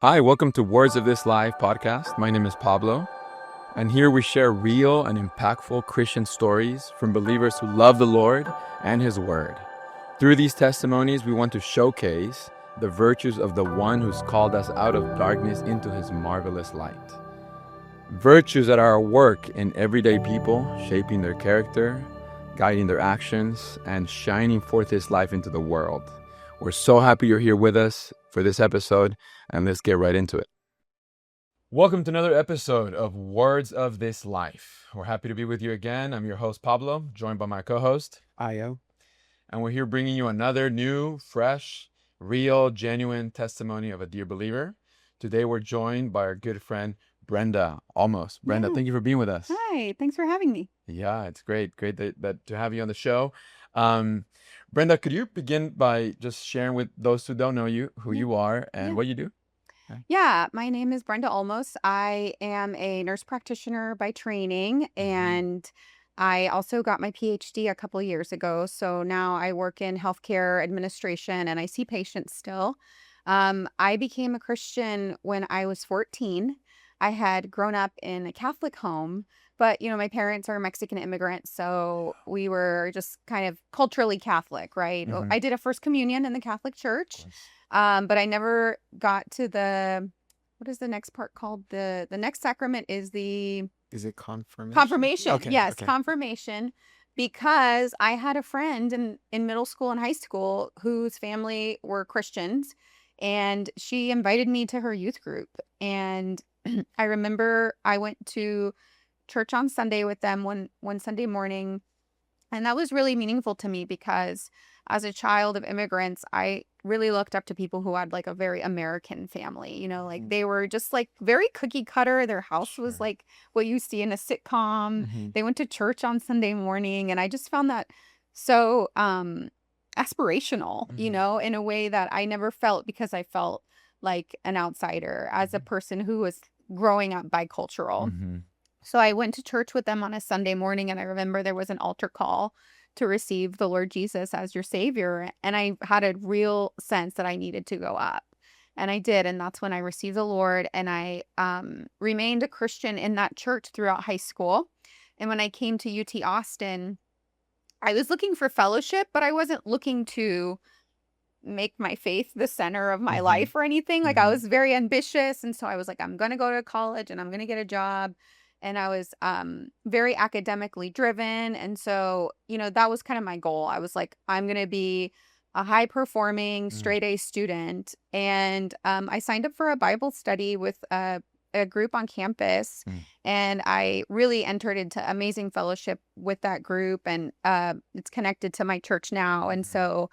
Hi, welcome to Words of This Life podcast. My name is Pablo, and here we share real and impactful Christian stories from believers who love the Lord and His Word. Through these testimonies, we want to showcase the virtues of the one who's called us out of darkness into His marvelous light. Virtues that are at work in everyday people, shaping their character, guiding their actions, and shining forth His life into the world. We're so happy you're here with us for this episode, and let's get right into it. Welcome to another episode of Words of This Life. We're happy to be with you again. I'm your host, Pablo, joined by my co-host, Io. and we're here bringing you another new, fresh, real, genuine testimony of a dear believer. Today, we're joined by our good friend, Brenda Olmos. Brenda, Yeah. thank you for being with us. Hi, thanks for having me. Yeah, it's great that to have you on the show. Brenda, could you begin by just sharing with those who don't know you, who Yeah. you are and Yeah. what you do? Yeah, my name is Brenda Olmos. I am a nurse practitioner by training, and I also got my PhD a couple years ago. So now I work in healthcare administration and I see patients still. I became a Christian when I was 14. I had grown up in a Catholic home, but my parents are Mexican immigrants, so we were just kind of culturally Catholic, right? Mhm. I did a first communion in the Catholic Church. Of course. But I never got to what is the next part called? The next sacrament is the Is it confirmation? confirmation. Okay. Yes, Okay. confirmation. Because I had a friend in middle school and high school whose family were Christians, and she invited me to her youth group. And I remember I went to church on Sunday with them one Sunday morning, and that was really meaningful to me because as a child of immigrants, I really looked up to people who had like a very American family. Like they were just like very cookie cutter. Their house was Sure. like what you see in a sitcom. Mhm. They went to church on Sunday morning, and I just found that so aspirational, Mhm. in a way that I never felt because I felt like an outsider as a Mhm. person who was growing up bicultural. Mhm. So I went to church with them on a Sunday morning, and I remember there was an altar call to receive the Lord Jesus as your Savior. And I had a real sense that I needed to go up. And I did. And that's when I received the Lord. And I remained a Christian in that church throughout high school. And when I came to UT Austin, I was looking for fellowship, but I wasn't looking to make my faith the center of my Mhm. life or anything. Like I Mhm. was very ambitious, and so I was like, I'm going to go to college and I'm going to get a job. And I was very academically driven, and so that was kind of my goal. I was like, I'm going to be a high performing Mm. straight A student. And I signed up for a Bible study with a group on campus, Mm. and I really entered into amazing fellowship with that group, and it's connected to my church now. And so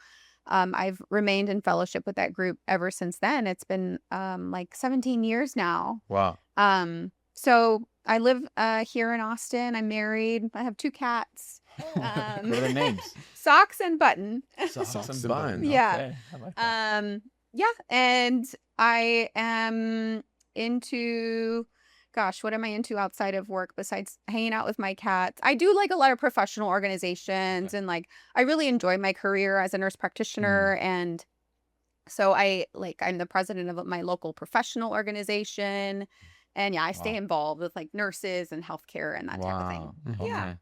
I've remained in fellowship with that group ever since then. It's been like 17 years now. Wow. So I live here in Austin. I'm married. I have 2 cats. What are their names? Socks and Button. Socks and and Bun. Bun. Yeah. Okay. I like that. Yeah, and I am into, gosh, what am I into outside of work besides hanging out with my cats? I do like a lot of professional organizations, Okay. and like I really enjoy my career as a nurse practitioner. And so I'm the president of my local professional organization. And yeah, I stay Wow. involved with like nurses and healthcare and that type of thing. Wow. Mhm. Yeah. Okay.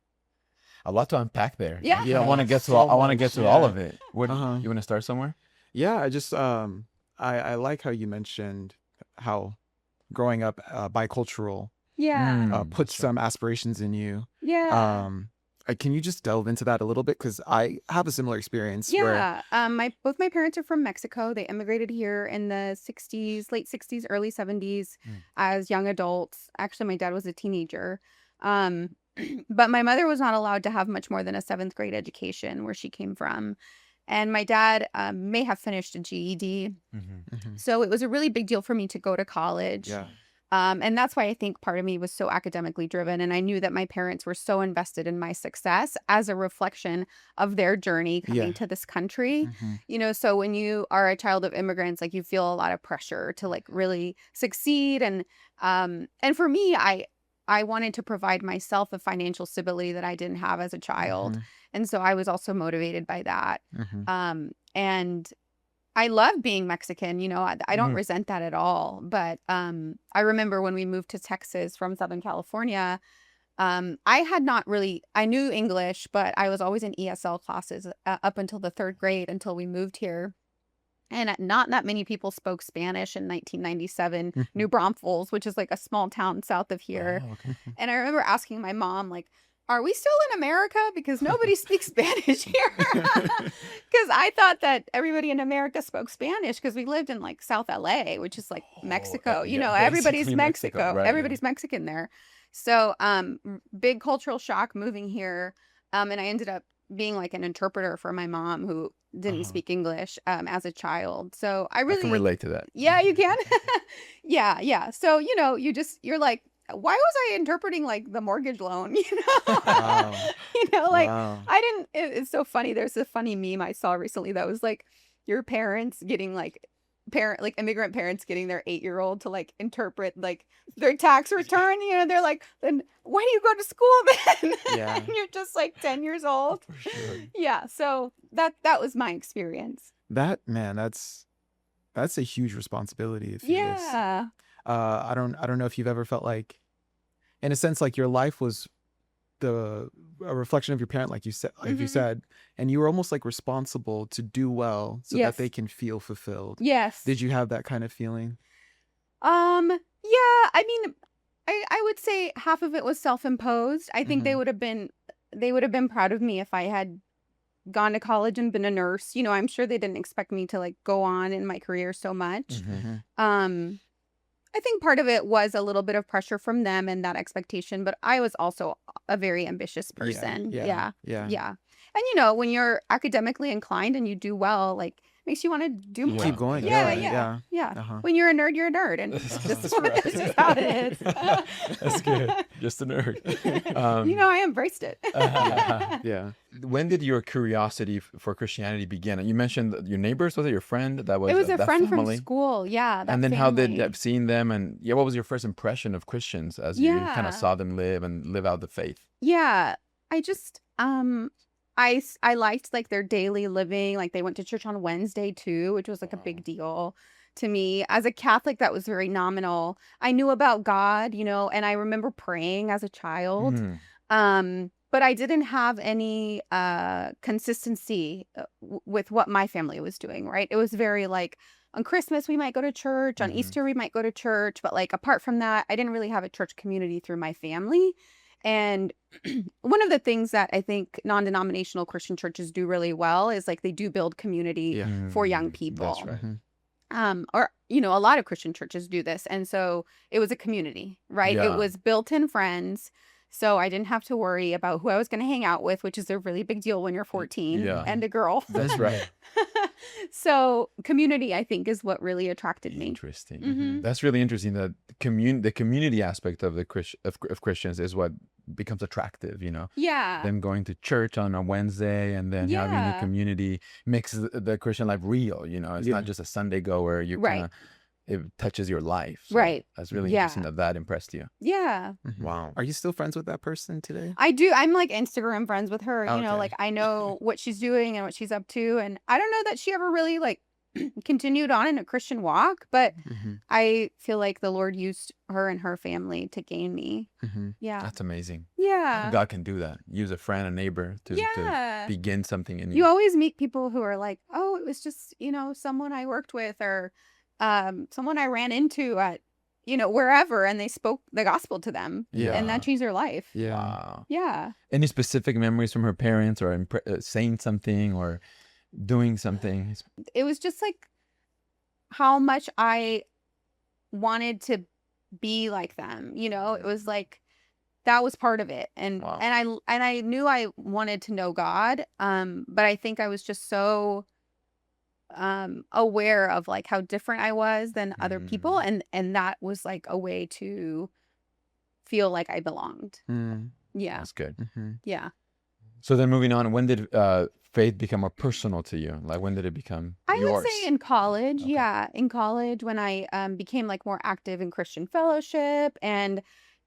A lot to unpack there. Yeah. Yeah, I want to get to So I want to get much, to all yeah. of it. What Uh-huh. you want to start somewhere? Yeah, I just I like how you mentioned how growing up bicultural Yeah. puts Sure. some aspirations in you. Yeah. Can you just delve into that a little bit? Because I have a similar experience where Yeah. Both my parents are from Mexico. They immigrated here in the 60s, late 60s, early 70s Mm. as young adults. Actually, my dad was a teenager. Um, but my mother was not allowed to have much more than a 7th grade education where she came from. And my dad may have finished a GED. Mhm. Mhm. So it was a really big deal for me to go to college. Yeah. And that's why I think part of me was so academically driven. And I knew that my parents were so invested in my success as a reflection of their journey coming Yeah. to this country. Mhm. So when you are a child of immigrants, like you feel a lot of pressure to like really succeed. And for me, I wanted to provide myself a financial stability that I didn't have as a child. Mhm. And so I was also motivated by that. Mhm. And I love being Mexican, I don't Mhm. resent that at all. But I remember when we moved to Texas from Southern California, I had not really, I knew English, but I was always in ESL classes up until the third grade until we moved here. And not that many people spoke Spanish in 1997, Mhm. New Braunfels, which is like a small town south of here. Oh, okay. And I remember asking my mom, like, are we still in America? Because nobody speaks Spanish here. Because I thought that everybody in America spoke Spanish because we lived in like South LA, which is like Mexico. Yeah, Everybody's basically Mexico, Mexico. right? Yeah. Everybody's Mexican there. So, big cultural shock moving here. And I ended up being like an interpreter for my mom who didn't speak English as a child. So I I can really, relate to that. yeah, you can. Yeah. So, you're like, why was I interpreting like the mortgage loan? Wow. Like Wow. I didn't, it's so funny. There's a funny meme I saw recently that was like your parents getting like immigrant parents getting their 8-year-old to like interpret like their tax return. They're like, then why do you go to school then? Yeah. And you're just like 10 years old. For sure. Yeah. So that was my experience. That's a huge responsibility if you just Yeah. I don't know if you've ever felt like, in a sense, like your life was a reflection of your parent, like you Mhm. said, and you were almost like responsible to do well so Yes. that they can feel fulfilled. Yes. Did you have that kind of feeling? Yeah, I mean, I would say half of it was self-imposed. I think Mhm. they would have been proud of me if I had gone to college and been a nurse. I'm sure they didn't expect me to like go on in my career so much. Mhm. I think part of it was a little bit of pressure from them and that expectation, but I was also a very ambitious person. Yeah. Yeah. And when you're academically inclined and you do well, like makes you want to do more. Keep going. Yeah. Uh-huh. When you're a nerd, you're a nerd, and That's that's just how it is. That's good. Just a nerd. I embraced it. Yeah. When did your curiosity for Christianity begin? You mentioned that your neighbors. Was it your friend that was? It was a that friend family? from school. Yeah. And that then how did family. seeing them and what was your first impression of Christians as you kind Yeah. of saw them live out the faith? Yeah. I just I liked like their daily living. Like they went to church on Wednesday too, which was like a big deal to me. As a Catholic, that was very nominal. I knew about God, and I remember praying as a child. But I didn't have any consistency with what my family was doing, right? It was very like on Christmas we might go to church, on Mhm. Easter we might go to church, but like apart from that, I didn't really have a church community through my family. And one of the things that I think non-denominational Christian churches do really well is like they do build community Yeah. for young That's people. right. Mhm. Or a lot of Christian churches do this, and so it was a community, right? Yeah. It was built-in friends, so I didn't have to worry about who I was going to hang out with, which is a really big deal when you're 14 Yeah. and a girl. That's right. So community, I think, is what really attracted me. Interesting. Mhm. That's really interesting. That the community aspect of the of Christians is what becomes attractive. Yeah. Them going to church on a Wednesday and then having a Yeah. community makes the Christian life real. It's Yeah. not just a Sunday goer. You Right. kind of it touches your life. So Right. That's really Yeah. interesting that impressed you. Yeah. Mhm. Wow. Are you still friends with that person today? I do. I'm like Instagram friends with her. Okay. Like I know what she's doing and what she's up to. And I don't know that she ever really like continued on in a Christian walk, but Mhm. I feel like the Lord used her and her family to gain me. Mhm. Yeah. That's amazing. Yeah. God can do that. Use a friend, a neighbor to Yeah. begin something in You you. always meet people who are like, oh, it was just, someone I worked with or someone I ran into at, wherever, and they spoke the gospel to them. Yeah. And that changed their life. Yeah. Wow. Yeah. Any specific memories from her parents or saying something or doing something? It was just like how much I wanted to be like them. It was like that was part of it. And Wow. and I knew I wanted to know God. But I think I was just so aware of like how different I was than other people, and that was like a way to feel like I belonged. Mm. Yeah. That's good. Mhm. Yeah. So then moving on, when did faith become more personal to you? Like when did it become I yours? would say in college. Okay. Yeah, in college when I became like more active in Christian fellowship, and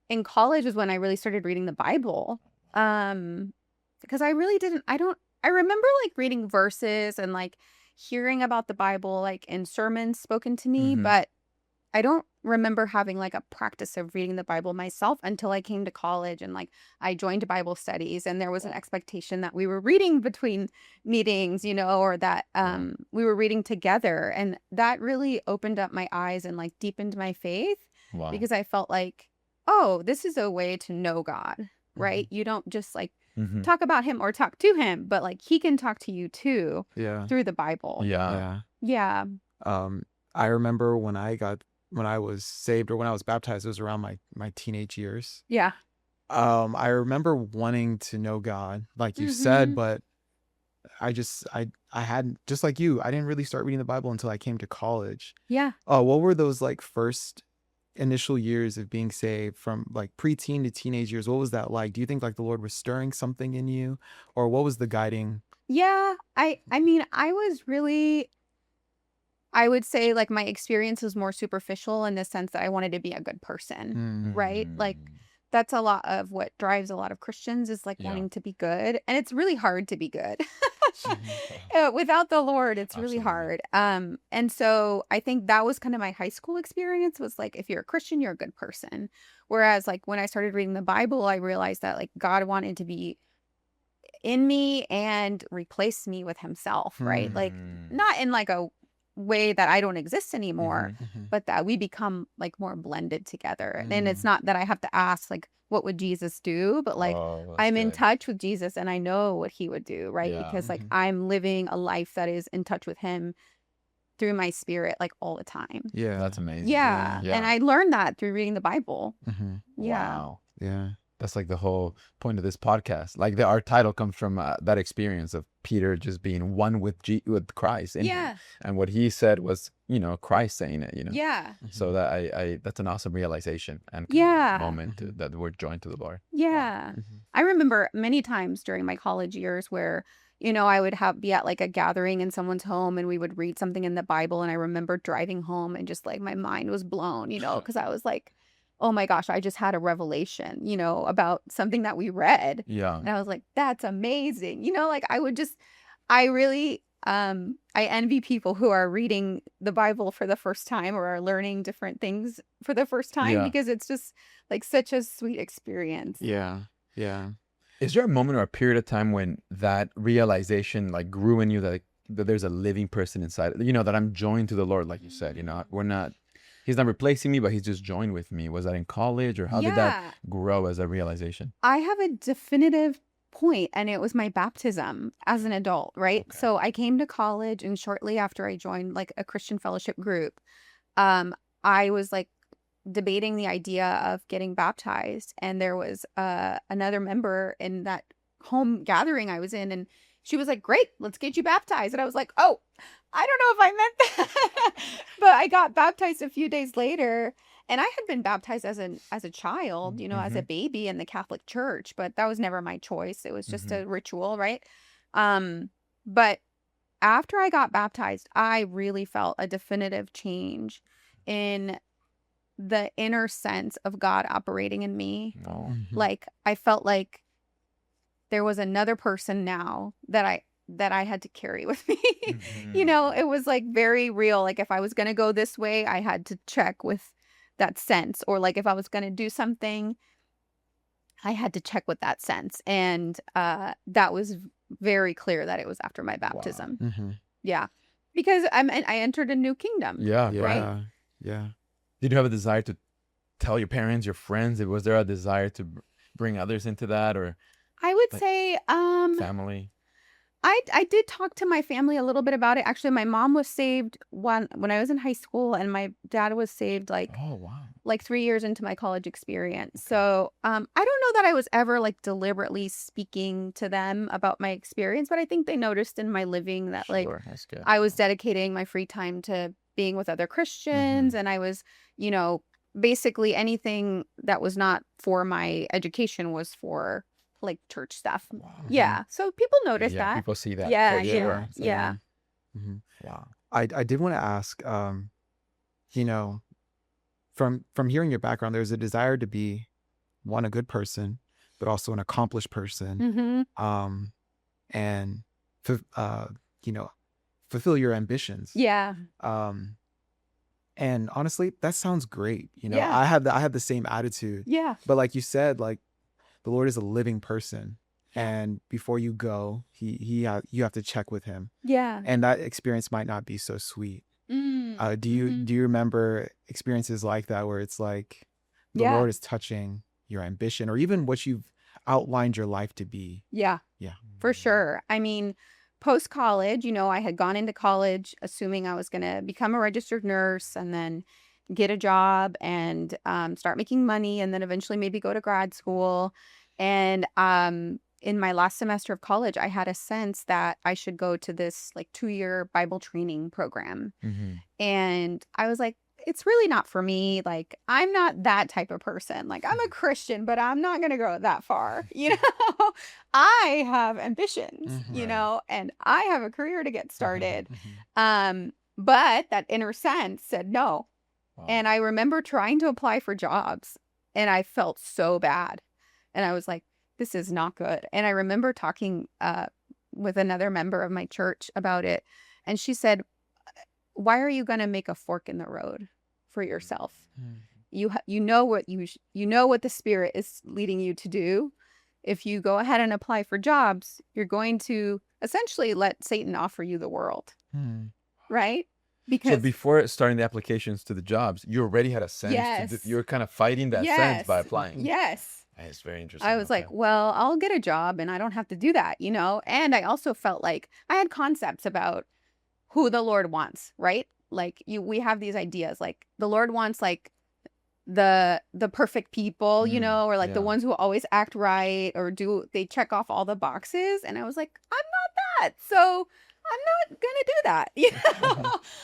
in college was when I really started reading the Bible. Because I really didn't. I remember like reading verses and like hearing about the Bible like in sermons spoken to me, Mhm. but I don't remember having like a practice of reading the Bible myself until I came to college and like I joined Bible studies, and there was an expectation that we were reading between meetings, or that Wow. we were reading together, and that really opened up my eyes and like deepened my faith Wow. because I felt like, oh, this is a way to know God, right? You don't just like Mhm. talk about him or talk to him, but like he can talk to you too Yeah. through the Bible. Yeah. Yeah. Yeah. I remember when I was saved, or when I was baptized, it was around my teenage years. Yeah. I remember wanting to know God, like you said, but I hadn't, just like you, I didn't really start reading the Bible until I came to college. Yeah. What were those like first initial years of being saved, from like preteen to teenage years? What was that like? Do you think like the Lord was stirring something in you, or what was the guiding? Yeah. I mean, I was really, I would say like my experience was more superficial in the sense that I wanted to be a good person, right? Like that's a lot of what drives a lot of Christians is like Yeah. wanting to be good. And it's really hard to be good. Mhm. Without the Lord, it's really Absolutely. hard. And so I think that was kind of my high school experience, was like, if you're a Christian, you're a good person. Whereas like when I started reading the Bible, I realized that like God wanted to be in me and replace me with himself, right? Like Mhm. not in like a way that I don't exist anymore, Mhm. but that we become like more blended together. And it's Mm. not that I have to ask like what would Jesus do, but like Oh, that's I'm in good. touch with Jesus and I know what he would do, right? Yeah. Because like Mhm. I'm living a life that is in touch with him through my spirit like all the time. Yeah. That's amazing. Yeah. Yeah. And I learned that through reading the Bible. Mhm. Yeah. Wow. Yeah. That's like the whole point of this podcast. Like our title comes from that experience of Peter just being one with with Christ in him. Yeah. And what he said was, Christ saying it, Yeah. So that I that's an awesome realization and Yeah. moment Mhm. that we're joined to the Lord. Yeah. Mhm. I remember many times during my college years where, I would be at like a gathering in someone's home and we would read something in the Bible. And I remember driving home and just like my mind was blown, because I was like, oh my gosh, I just had a revelation, about something that we read. Yeah. And I was like, that's amazing. Like I really, I envy people who are reading the Bible for the first time or are learning different things for the first time, Yeah. because it's just like such a sweet experience. Yeah. Yeah. Is there a moment or a period of time when that realization like grew in you that there's a living person inside, that I'm joined to the Lord, like you said, he's not replacing me, but he's just joined with me. Was that in college, or how did that Yeah. grow as a realization? I have a definitive point, and it was my baptism as an adult, right? Okay. So I came to college, and shortly after I joined like a Christian fellowship group, I was like debating the idea of getting baptized, and there was another member in that home gathering I was in, and she was like, "Great, let's get you baptized." And I was like, "Oh, I don't know if I meant that." But I got baptized a few days later, and I had been baptized as a child, as a baby in the Catholic Church, but that was never my choice. It was just a ritual, right? But after I got baptized, I really felt a definitive change in the inner sense of God operating in me. Oh. Mhm. Like I felt like there was another person now that I had to carry with me. It was like very real. Like if I was going to go this way, I had to check with that sense, or like if I was going to do something, I had to check with that sense. And that was very clear that it was after my baptism. Mhm. Yeah. Because I entered a new kingdom. Yeah, Yeah. right. Yeah. Did you have a desire to tell your parents, your friends? Was there a desire to bring others into that, or I would Like- say family? I did talk to my family a little bit about it. Actually, my mom was saved when I was in high school, and my dad was saved Oh, wow. like 3 years into my college experience. So, I don't know that I was ever like deliberately speaking to them about my experience, but I think they noticed in my living that like Sure, that's good. I was dedicating my free time to being with other Christians, and I was, basically anything that was not for my education was for like church stuff. Wow. Yeah. So people noticed Yeah, that. people see that. Yeah, for yeah, sure. yeah. Mhm. Wow. I did want to ask, from hearing your background, there's a desire to be a good person, but also an accomplished person. Mm-hmm. And, you know, fulfill your ambitions. Yeah. Um, and honestly, that sounds great. Yeah. I had the same attitude, Yeah. but like you said, like the Lord is a living person, Yeah. and before you go, you have to check with him, Yeah. and that experience might not be so sweet. Do you remember experiences like that where it's like the Yeah. Lord is touching your ambition or even what you've outlined your life to be? Yeah. Yeah. For sure. I mean, post college, I had gone into college assuming I was going to become a registered nurse and then get a job and start making money and then eventually maybe go to grad school. And in my last semester of college, I had a sense that I should go to this like 2-year Bible training program. And I was like, it's really not for me. Like, I'm not that type of person. Like, I'm a Christian, but I'm not going to go that far. I have ambitions, Right. and I have a career to get started. But that inner sense said no. Wow. And I remember trying to apply for jobs and I felt so bad. And I was like, this is not good. And I remember talking with another member of my church about it. And she said, why are you going to make a fork in the road for yourself? You know what the Spirit is leading you to do. If you go ahead and apply for jobs, you're going to essentially let Satan offer you the world, right? So Because before starting the applications to the jobs, you already had a sense. yes, You're kind of fighting that sense by applying. yes. It's very interesting. I was like, well, I'll get a job and I don't have to do that, And I also felt like I had concepts about who the Lord wants, right? Like we have these ideas, like the Lord wants like the perfect people, or like the ones who always act right or they check off all the boxes. And I was like, I'm not that. So I'm not gonna do that.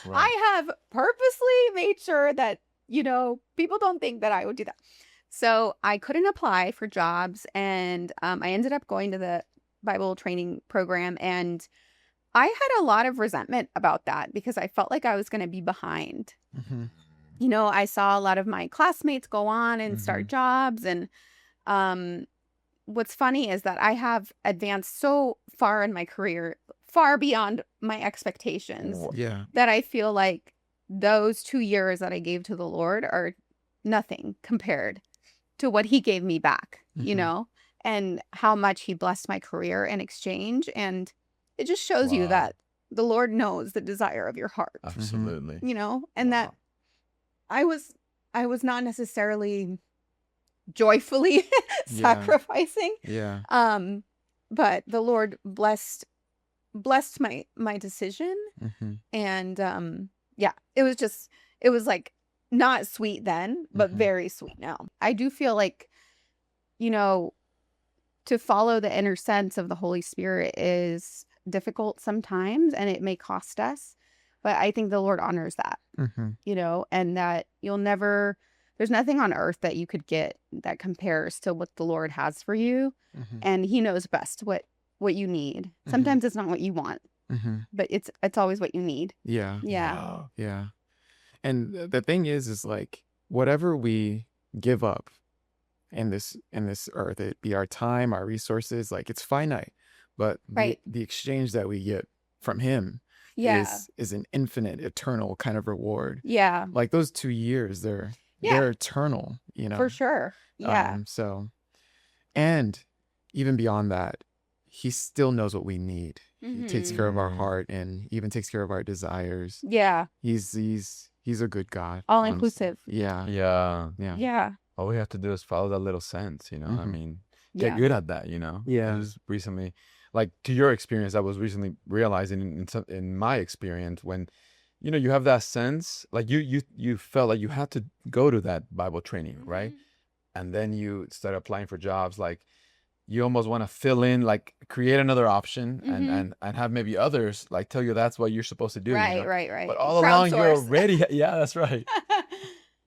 Right. I have purposely made sure that, people don't think that I would do that. So I couldn't apply for jobs, and I ended up going to the Bible training program, and I had a lot of resentment about that because I felt like I was going to be behind. I saw a lot of my classmates go on and start jobs, and what's funny is that I have advanced so far in my career, far beyond my expectations, Yeah. that I feel like those 2 years that I gave to the Lord are nothing compared to what he gave me back, and how much he blessed my career in exchange. And it just shows you Wow. that the Lord knows the desire of your heart, Absolutely. and that I was not necessarily joyfully sacrificing. Yeah. But the Lord blessed my decision. And it was like not sweet then, but very sweet now. I do feel like, to follow the inner sense of the Holy Spirit is difficult sometimes, and it may cost us, but I think the Lord honors that, and that there's nothing on earth that you could get that compares to what the Lord has for you. And he knows best what you need. Sometimes it's not what you want, but it's always what you need. Yeah. Yeah. Yeah. And the thing is like whatever we give up in this earth, it be our time, our resources, like it's finite, but Right. the exchange that we get from him is an infinite, eternal kind of reward. Yeah. Like those 2 years, they're eternal, For sure. Yeah. So, and even beyond that, he still knows what we need. He takes care of our heart and even takes care of our desires. Yeah. He's a good God. All honestly. inclusive. Yeah. Yeah. Yeah. All we have to do is follow that little sense, I mean, get Yeah. good at that, Yeah. I just recently, like to your experience, I was recently realizing in my experience when, you have that sense, like you felt like you had to go to that Bible training, right? And then you start applying for jobs, like you almost want to fill in, like create another option and have maybe others like tell you that's what you're supposed to do. Right. But all along you Crowdsource. already, yeah, that's right.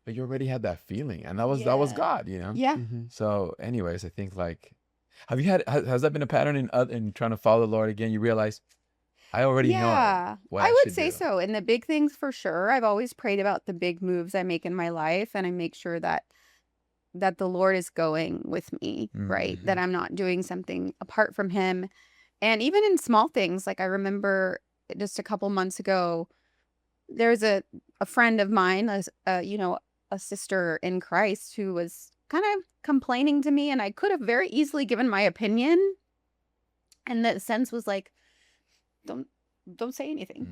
But you already had that feeling, and that was God, Yeah. So, anyways, I think like, has that been a pattern in trying to follow the Lord again? You realize I already know what I I would should say do. so. In the big things, for sure. I've always prayed about the big moves I make in my life, and I make sure that the Lord is going with me, right? That I'm not doing something apart from him. And even in small things, like I remember just a couple months ago, there's a friend of mine, a sister in Christ, who was kind of complaining to me, and I could have very easily given my opinion, and the sense was like, don't say anything.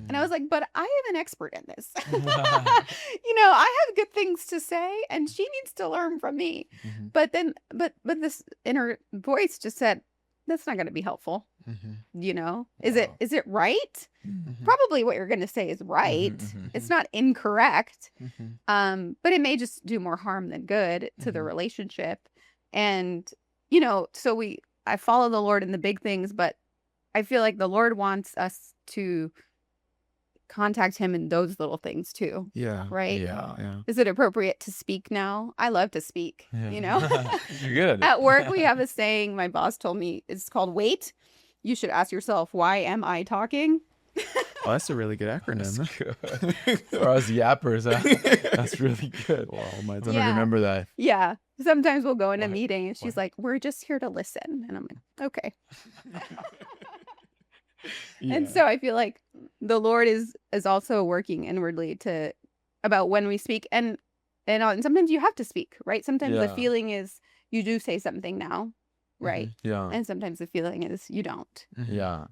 And I was like, but I am an expert in this. I have good things to say, and she needs to learn from me. Mhm. But then, but this inner voice just said, that's not going to be helpful. Mhm. Is it right? Mhm. Probably what you're going to say is right. It's not incorrect. Mhm. But it may just do more harm than good to the Mhm. relationship. And, so I follow the Lord in the big things, but I feel like the Lord wants us to contact him in those little things too, Yeah. right? Yeah. Yeah. Is it appropriate to speak now? I love to speak, Yeah. You're good. At work, we have a saying my boss told me. It's called wait. You should ask yourself, why am I talking? Oh, that's a really good That's acronym. good. For us yappers, that's really good. Wow, I might Yeah. remember that. Yeah. Sometimes we'll go in a Why- meeting and she's why- like, we're just here to listen. And I'm like, okay. And so I feel like the Lord is also working inwardly about when we speak, and sometimes you have to speak, right? Sometimes the Yeah. feeling is you do say something now, right? Yeah. And sometimes the feeling is you don't. Mhm. Yeah.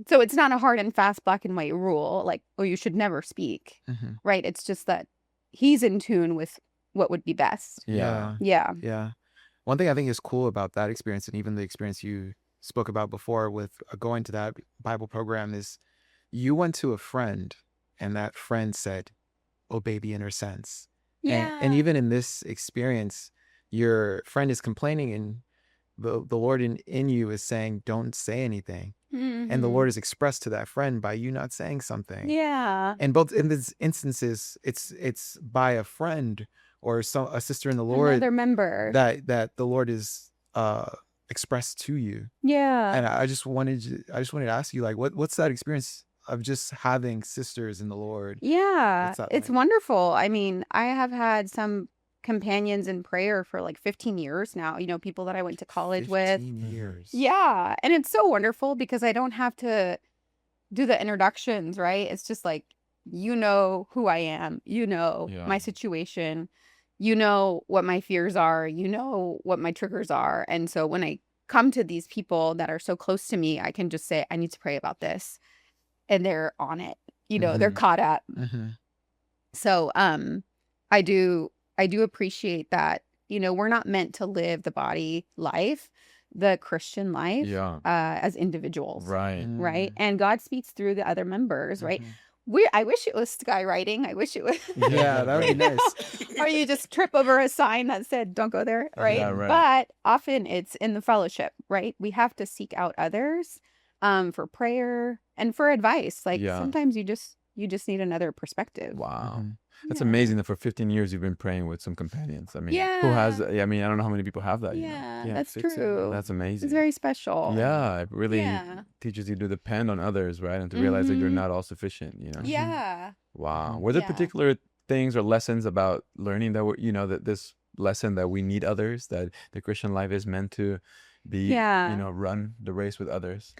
So it's not a hard and fast black and white rule, like, oh, you should never speak, Mhm. right? It's just that he's in tune with what would be best. Yeah. Yeah. Yeah. One thing I think is cool about that experience, and even the experience you spoke about before with going to that Bible program, is you went to a friend and that friend said, obey the inner sense. And even in this experience, your friend is complaining and the Lord in you is saying, don't say anything. And the Lord is expressed to that friend by you not saying something. Yeah. And both in these instances, it's by a friend or a sister in the Lord Another member. that the Lord is expressed to you. Yeah. And I just wanted to ask you, like, what's that experience of just having sisters in the Lord? Yeah, What's that it's like? wonderful. I mean, I have had some companions in prayer for like 15 years now, people that I went to college with. 15 years. Yeah, and it's so wonderful because I don't have to do the introductions, right? It's just like, who I am, Yeah. my situation, what my fears are, what my triggers are. And so when I come to these people that are so close to me, I can just say, I need to pray about this. And they're on it, they're Mhm. caught up. Mhm. So, I do appreciate that, we're not meant to live the body life, the Christian life, Yeah. as individuals, Right. right? Mm. And God speaks through the other members, right? Mhm. I wish it was skywriting. I wish it was, Yeah, that would be you know, nice. or you just trip over a sign that said, don't go there, right? Yeah, right. But often it's in the fellowship, right? We have to seek out others, for prayer and for advice. Like Yeah. sometimes you just need another perspective. Wow. Mhm. That's Yeah. amazing that for 15 years you've been praying with some companions. I mean, who has Yeah. I mean, I don't know how many people have that, Yeah, Yeah, that's 15 true. That's amazing. It's very special. Yeah, it really Yeah. teaches you to depend on others, right? And to realize that you're Mhm. not all sufficient, Yeah. Wow. Mhm. Were there Yeah. particular things or lessons about learning that that this lesson that we need others, that the Christian life is meant to be, Yeah. run the race with others?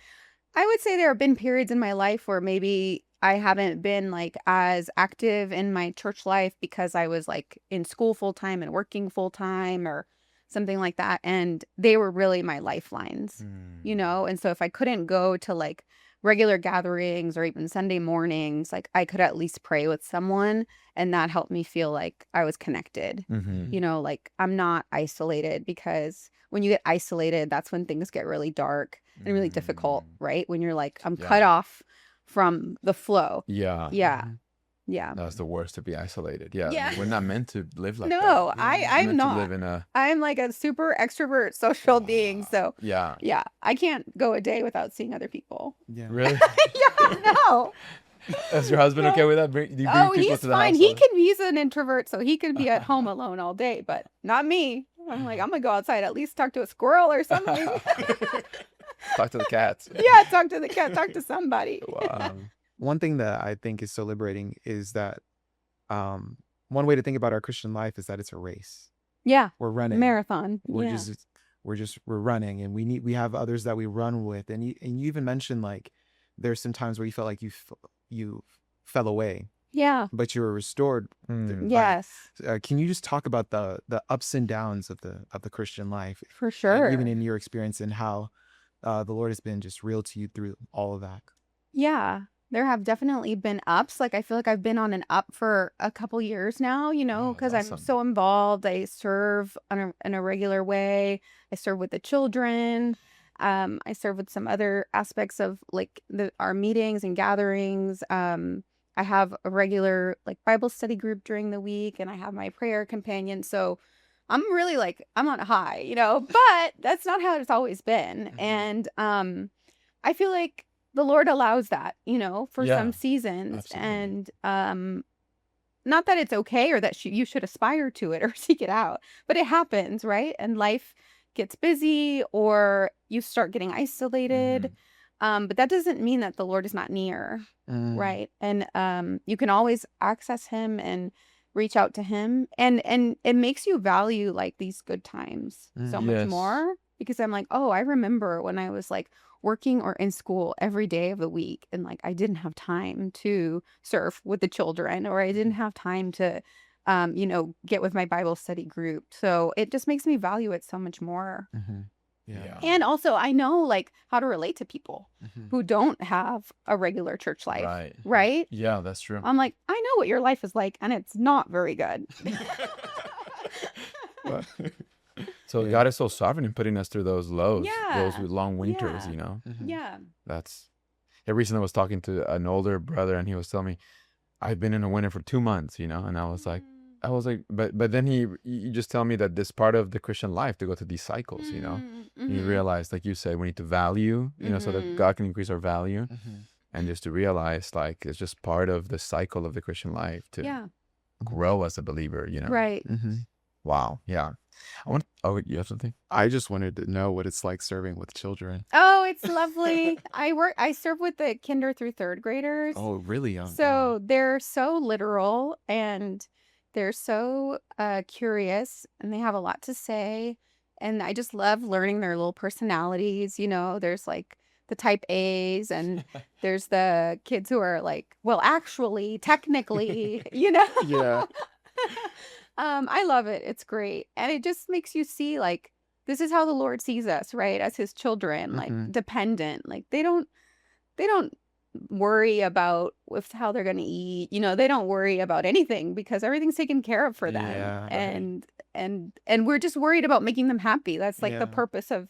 I would say there have been periods in my life where maybe I haven't been like as active in my church life because I was like in school full time and working full time or something like that. And they were really my lifelines, And so if I couldn't go to like regular gatherings or even Sunday mornings, like I could at least pray with someone, and that helped me feel like I was connected. Mm-hmm. Like I'm not isolated, because when you get isolated, that's when things get really dark and really difficult, right? When you're like, I'm cut Yeah. off from the flow. Yeah. Yeah. Mhm. Yeah. That's the worst, to be isolated. Yeah. Yeah. We're not meant to live like that. No, We're I'm meant to not. live in a I'm like a super extrovert social being. So yeah. yeah, I can't go a day without seeing other people. Yeah. Really? Yeah, no. Is your husband okay with that? Do you bring Oh, people he's to the fine. house? He's an introvert, so he can be at home alone all day, but not me. I'm like, I'm gonna go outside, at least talk to a squirrel or something. Talk to the cats. Yeah, talk to the cat, talk to somebody. Wow. One thing that I think is so liberating is that one way to think about our Christian life is that it's a race. Yeah, We're running. marathon. We're Yeah. we're running, and we have others that we run with. And you even mentioned like there's some times where you felt like you fell away, Yeah. but you were restored. Mm. Yes, Can you just talk about the ups and downs of the Christian life, for and sure. even in your experience, and how the Lord has been just real to you through all of that? Yeah, there have definitely been ups. Like, I feel like I've been on an up for a couple years now, Oh, because that's I'm awesome. so involved. I serve in a regular way. I serve with the children. I serve with some other aspects of like our meetings and gatherings. I have a regular like Bible study group during the week, and I have my prayer companion. So I'm really like I'm on a high, but that's not how it's always been. Mhm. And I feel like the Lord allows that, for Yeah, some seasons. absolutely. And not that it's okay or that you should aspire to it or seek it out, but it happens, right? And life gets busy or you start getting isolated. Mhm. But that doesn't mean that the Lord is not near, Mm. right? And you can always access him and reach out to him. And it makes you value like these good times so Mm. much Yes. more because I'm like, oh, I remember when I was like working or in school every day of the week and like I didn't have time to surf with the children or I didn't have time to get with my Bible study group. So it just makes me value it so much more. Mhm. Yeah. Yeah. And also I know like how to relate to people Mhm. who don't have a regular church life, Right. right? Yeah, that's true. I'm like, I know what your life is like and it's not very good. Well, So yeah. God is so sovereign in putting us through those lows, those Yeah. long winters, Yeah. Mhm. Yeah. That's recently I was talking to an older brother and he was telling me, I've been in a winter for 2 months, and but then you just tell me that this part of the Christian life to go through these cycles, and you realize, like you said, we need to value, so that God can increase our value, Mhm. and just to realize like it's just part of the cycle of the Christian life to Yeah. grow as a believer, Right. Mhm. Wow. Yeah. You have something? I just wanted to know what it's like serving with children. Oh, it's lovely. I serve with the kinder through third graders. Oh, really young. Wow. So they're so literal and they're so curious and they have a lot to say. And I just love learning their little personalities. There's like the type A's and there's the kids who are like, well, actually, technically, Yeah. I love it. It's great. And it just makes you see like this is how the Lord sees us, right? As his children, like Mhm. dependent. Like they don't worry about with how they're going to eat. They don't worry about anything because everything's taken care of for them. Yeah. Right. And we're just worried about making them happy. That's like the Yeah. purpose of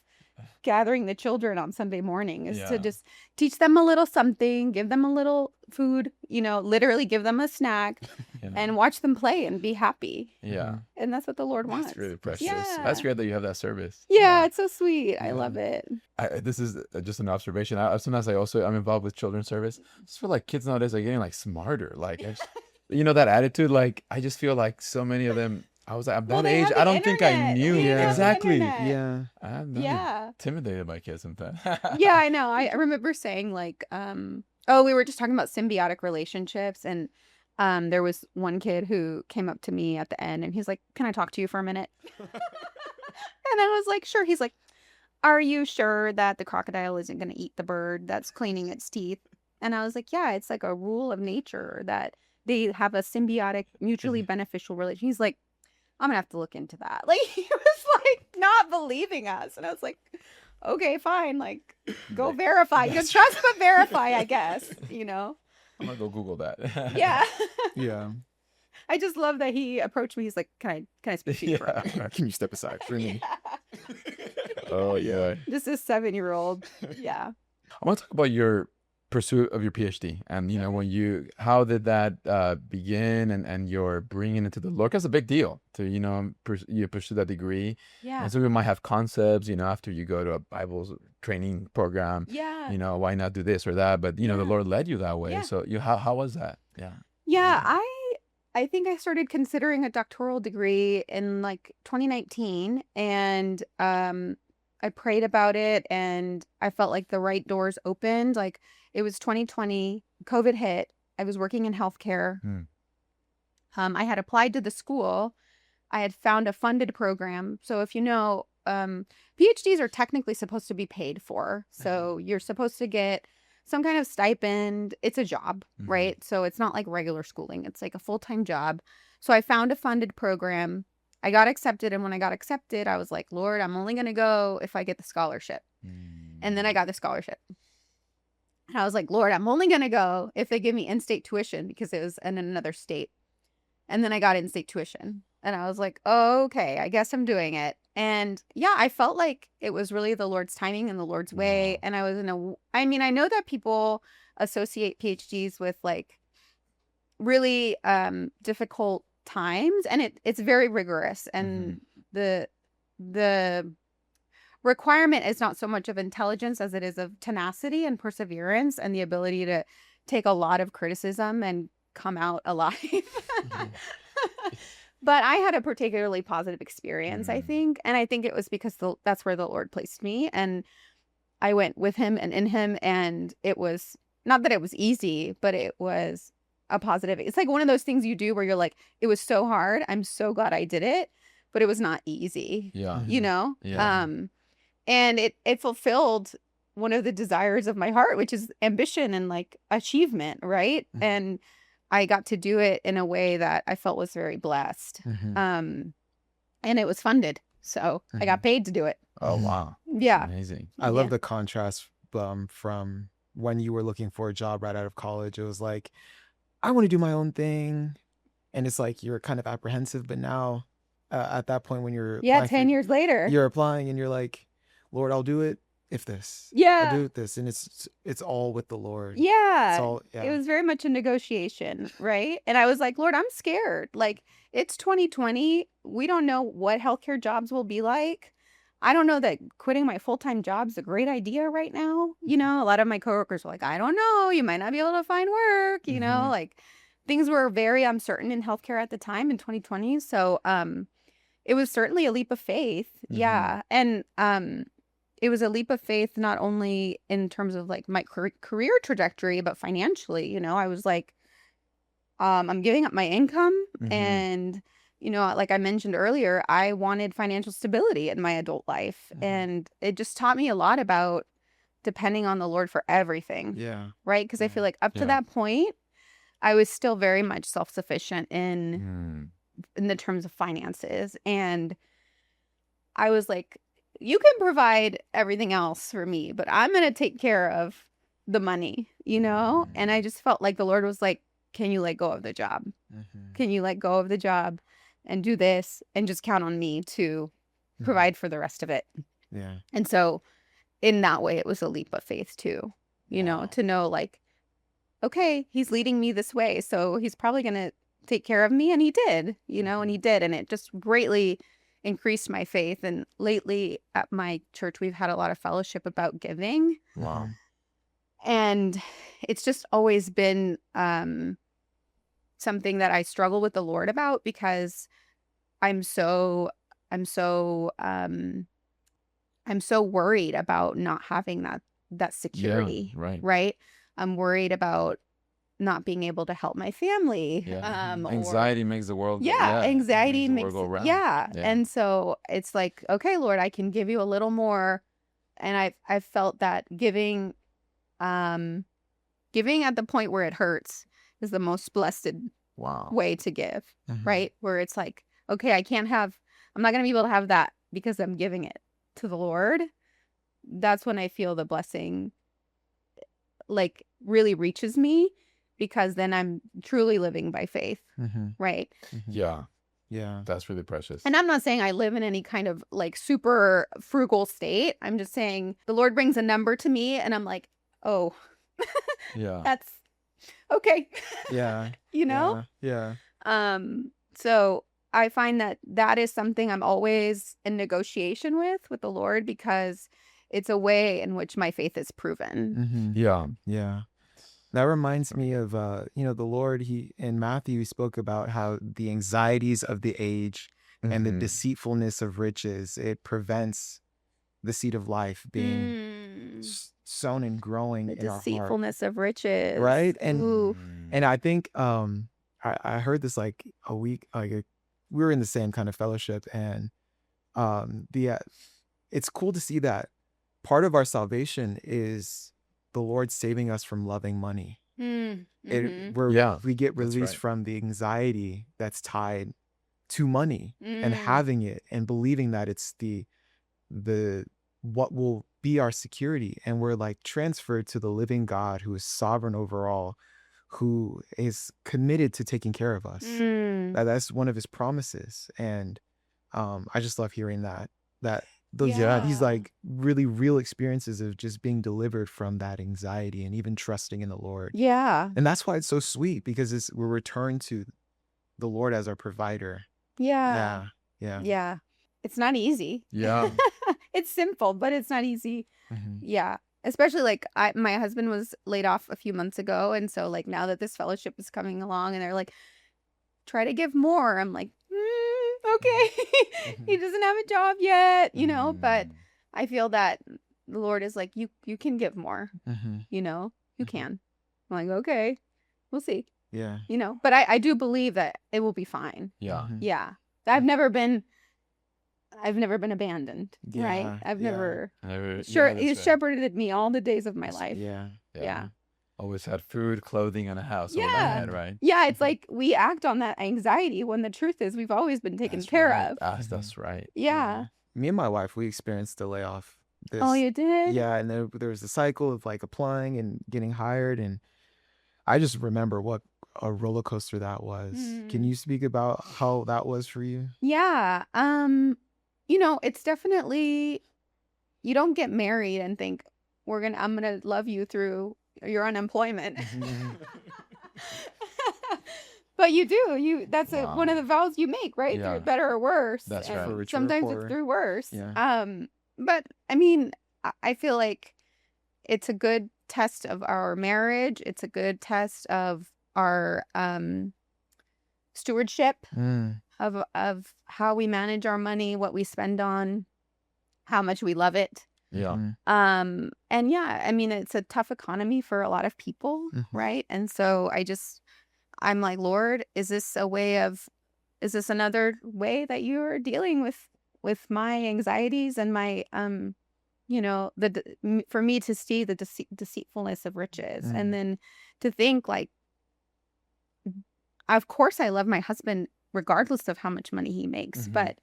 gathering the children on Sunday morning is to Yeah. just teach them a little something, give them a little food, literally give them a snack Yeah. and watch them play and be happy. Yeah. And that's what the Lord wants. That's really precious. Yeah. That's great that you have that service. Yeah, it's so sweet. I Yeah. love it. This is just an observation. Sometimes I'm involved with children's service. I just feel like kids nowadays are getting like smarter. Like, that attitude. Like, I just feel like so many of them. I was like, at Well, that they age, have I the don't think I internet. knew. We Yeah. have the Exactly. internet. Yeah. I'm Yeah. intimidated by kids sometimes. Yeah, I know. I remember saying like, we were just talking about symbiotic relationships and there was one kid who came up to me at the end and he's like, "Can I talk to you for a minute?" And I was like, "Sure." He's like, "Are you sure that the crocodile isn't going to eat the bird that's cleaning its teeth?" And I was like, "Yeah, it's like a rule of nature that they have a symbiotic, mutually beneficial relation." He's like, "I'm gonna have to look into that." Like he was like not believing us, and I was like, "Okay, fine. Like, go verify. You can trust but verify, I guess." I'm gonna go Google that. Yeah. Yeah. I just love that he approached me. He's like, "Can I speak to you for a minute?" Can you step aside for me? Yeah. Oh yeah. Just a 7-year-old. Yeah. I want to talk about your pursuit of your PhD and how did that begin and your bringing it to the Lord? 'Cause it's a big deal to you pursue that degree, Yeah. and some people might have concepts after you go to a Bible training program, Yeah. why not do this or that, but the Yeah. Lord led you that way. Yeah. So how was that? Yeah. Yeah, I think I started considering a doctoral degree in like 2019 and I prayed about it and I felt like the right doors opened. Like it was 2020, COVID hit. I was working in healthcare. Hmm. I had applied to the school. I had found a funded program. So if you know, PhDs are technically supposed to be paid for. So you're supposed to get some kind of stipend. It's a job, Mhm. right? So it's not like regular schooling. It's like a full-time job. So I found a funded program. I got accepted. And when I got accepted, I was like, Lord, I'm only going to go if I get the scholarship. And then I got the scholarship. And I was like, Lord, I'm only going to go if they give me in-state tuition because it was in another state. And then I got in-state tuition. And I was like, oh, okay, I guess I'm doing it. And yeah, I felt like it was really the Lord's timing and the Lord's way. Wow. And I was I mean, I know that people associate PhDs with like really difficult times, and it's very rigorous. And the requirement is not so much of intelligence as it is of tenacity and perseverance and the ability to take a lot of criticism and come out alive. But I had a particularly positive experience, I think. And I think it was because that's where the Lord placed me. And I went with him and in him. And it was not that it was easy, but it was a positive. It's like one of those things you do where you're like, it was so hard. I'm so glad I did it, but it was not easy, Yeah. you know? Yeah. And it fulfilled one of the desires of my heart, which is ambition and like achievement, right? And I got to do it in a way that I felt was very blessed. And it was funded. So I got paid to do it. Oh, wow. Yeah. Amazing. I love the contrast from when you were looking for a job right out of college. It was like, I want to do my own thing. And it's like you're kind of apprehensive. But now at that point when you're Yeah, applying 10 years later. you're applying and you're like, Lord, I'll do it if this. Yeah. I'll do it this. And it's all with the Lord. Yeah. It's all, It was very much a negotiation, right? And I was like, Lord, I'm scared. Like, it's 2020. We don't know what healthcare jobs will be like. I don't know that quitting my full-time job is a great idea right now. You know, a lot of my coworkers were like, I don't know. You might not be able to find work. You know, like things were very uncertain in healthcare at the time in 2020. So it was certainly a leap of faith. Yeah. And it was a leap of faith, not only in terms of like my career trajectory, but financially. You know, I was like, I'm giving up my income. And, you know, like I mentioned earlier, I wanted financial stability in my adult life. And it just taught me a lot about depending on the Lord for everything. Yeah. Right. Because I feel like up to that point, I was still very much self-sufficient in the terms of finances. And I was like, you can provide everything else for me, but I'm going to take care of the money, you know? And I just felt like the Lord was like, can you let go of the job? Can you let go of the job and do this and just count on me to provide for the rest of it? Yeah. And so in that way, it was a leap of faith too, you know, to know like, okay, he's leading me this way. So he's probably going to take care of me. And he did, you know, and he did. And it just greatly increased my faith. And lately at my church, we've had a lot of fellowship about giving. Wow. And it's just always been something that I struggle with the Lord about because I'm so worried about not having that security. Yeah, right. Right. I'm worried about not being able to help my family. Yeah. Anxiety makes the world go, anxiety makes makes the world go round. yeah. And so it's like, okay, Lord, I can give you a little more. And I've felt that giving at the point where it hurts is the most blessed way to give, right? Where it's like, okay, I'm not going to be able to have that because I'm giving it to the Lord. That's when I feel the blessing like really reaches me, because then I'm truly living by faith, right? Yeah. Yeah. That's really precious. And I'm not saying I live in any kind of like super frugal state. I'm just saying the Lord brings a number to me and I'm like, oh, yeah, that's okay. Yeah. You know? Yeah. So I find that is something I'm always in negotiation with the Lord, because it's a way in which my faith is proven. Yeah. Yeah. That reminds me of, you know, the Lord, in Matthew, he spoke about how the anxieties of the age and the deceitfulness of riches, it prevents the seed of life being sown and growing The in our heart. deceitfulness of riches. Right. Ooh. And I think I heard this like a week, we were in the same kind of fellowship, and it's cool to see that part of our salvation is the Lord saving us from loving money. Mm-hmm. We get that's released right. from the anxiety that's tied to money and Mm. having it and believing that it's the what will be our security, and we're like transferred to the living God who is sovereign over all, who is committed to taking care of us. Mm. That's one of his promises. And I just love hearing that these Yeah. like really real experiences of just being delivered from that anxiety and even trusting in the Lord. Yeah. And that's why it's so sweet, because we're returned to the Lord as our provider. Yeah. Yeah. Yeah. It's not easy. Yeah. It's simple, but it's not easy. Mhm. Yeah. Especially like my husband was laid off a few months ago. And so like now that this fellowship is coming along and they're like, try to give more. I'm like, okay. He doesn't have a job yet, but I feel that the Lord is like, you can give more, Mhm. you Mhm. can. I'm like, okay, we'll see, Yeah. but I do believe that it will be fine. Yeah. Mhm. Yeah. I've never been abandoned, right? Yeah. I've Yeah. never, Sure. he's shepherded me all the days of my life. Yeah. Yeah. Always had food, clothing, and a house over my Yeah. head, right? Yeah. It's like we act on that anxiety when the truth is we've always been taken That's care right. of. That's right. Yeah. Me and my wife, we experienced a layoff. Oh, you did? Yeah, and there was a cycle of like applying and getting hired, and I just remember what a roller coaster that was. Can Mm. you speak about how that was for you? Yeah. It's definitely, you don't get married and think I'm gonna love you through your unemployment. But you do. That's one of the vows you make, right? Yeah. Through better or worse. That's and right. For richer, sometimes poorer. it's through worse. Yeah. But I mean, I feel like it's a good test of our marriage. It's a good test of our stewardship Mm. of how we manage our money, what we spend on, how much we love it. Yeah. Mhm. And yeah, I mean, it's a tough economy for a lot of people, Mhm. right? And so I'm like, Lord, is this another way that you're dealing with my anxieties and my for me to see the deceitfulness of riches, Mm. and then to think like, of course I love my husband regardless of how much money he makes, Mhm. but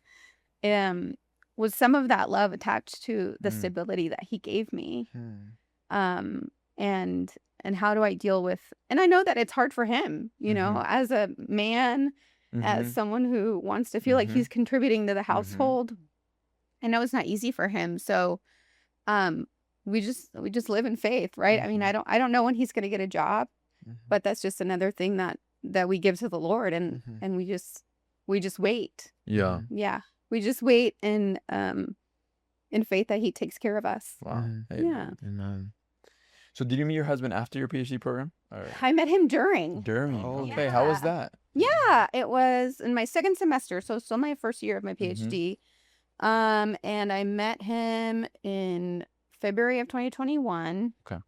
was some of that love attached to the Mm. stability that he gave me? Mm. And how do I deal with, and I know that it's hard for him, Mhm. as a man, as Mhm. someone who wants to feel like he's contributing to the household. I know it's not easy for him. So we just live in faith, right? I mean, Mhm. I don't know when he's going to get a job, Mhm. but that's just another thing that we give to the Lord, and Mhm. and we just wait. Yeah. Yeah. We just wait in faith that he takes care of us. Wow. Mhm. Yeah. Amen. So did you meet your husband after your PhD program? Or I met him during. during? Oh. Okay. How was Yeah. that? Yeah, it was in my second semester, so still my first year of my Mhm. PhD. And I met him in February of 2021. Okay.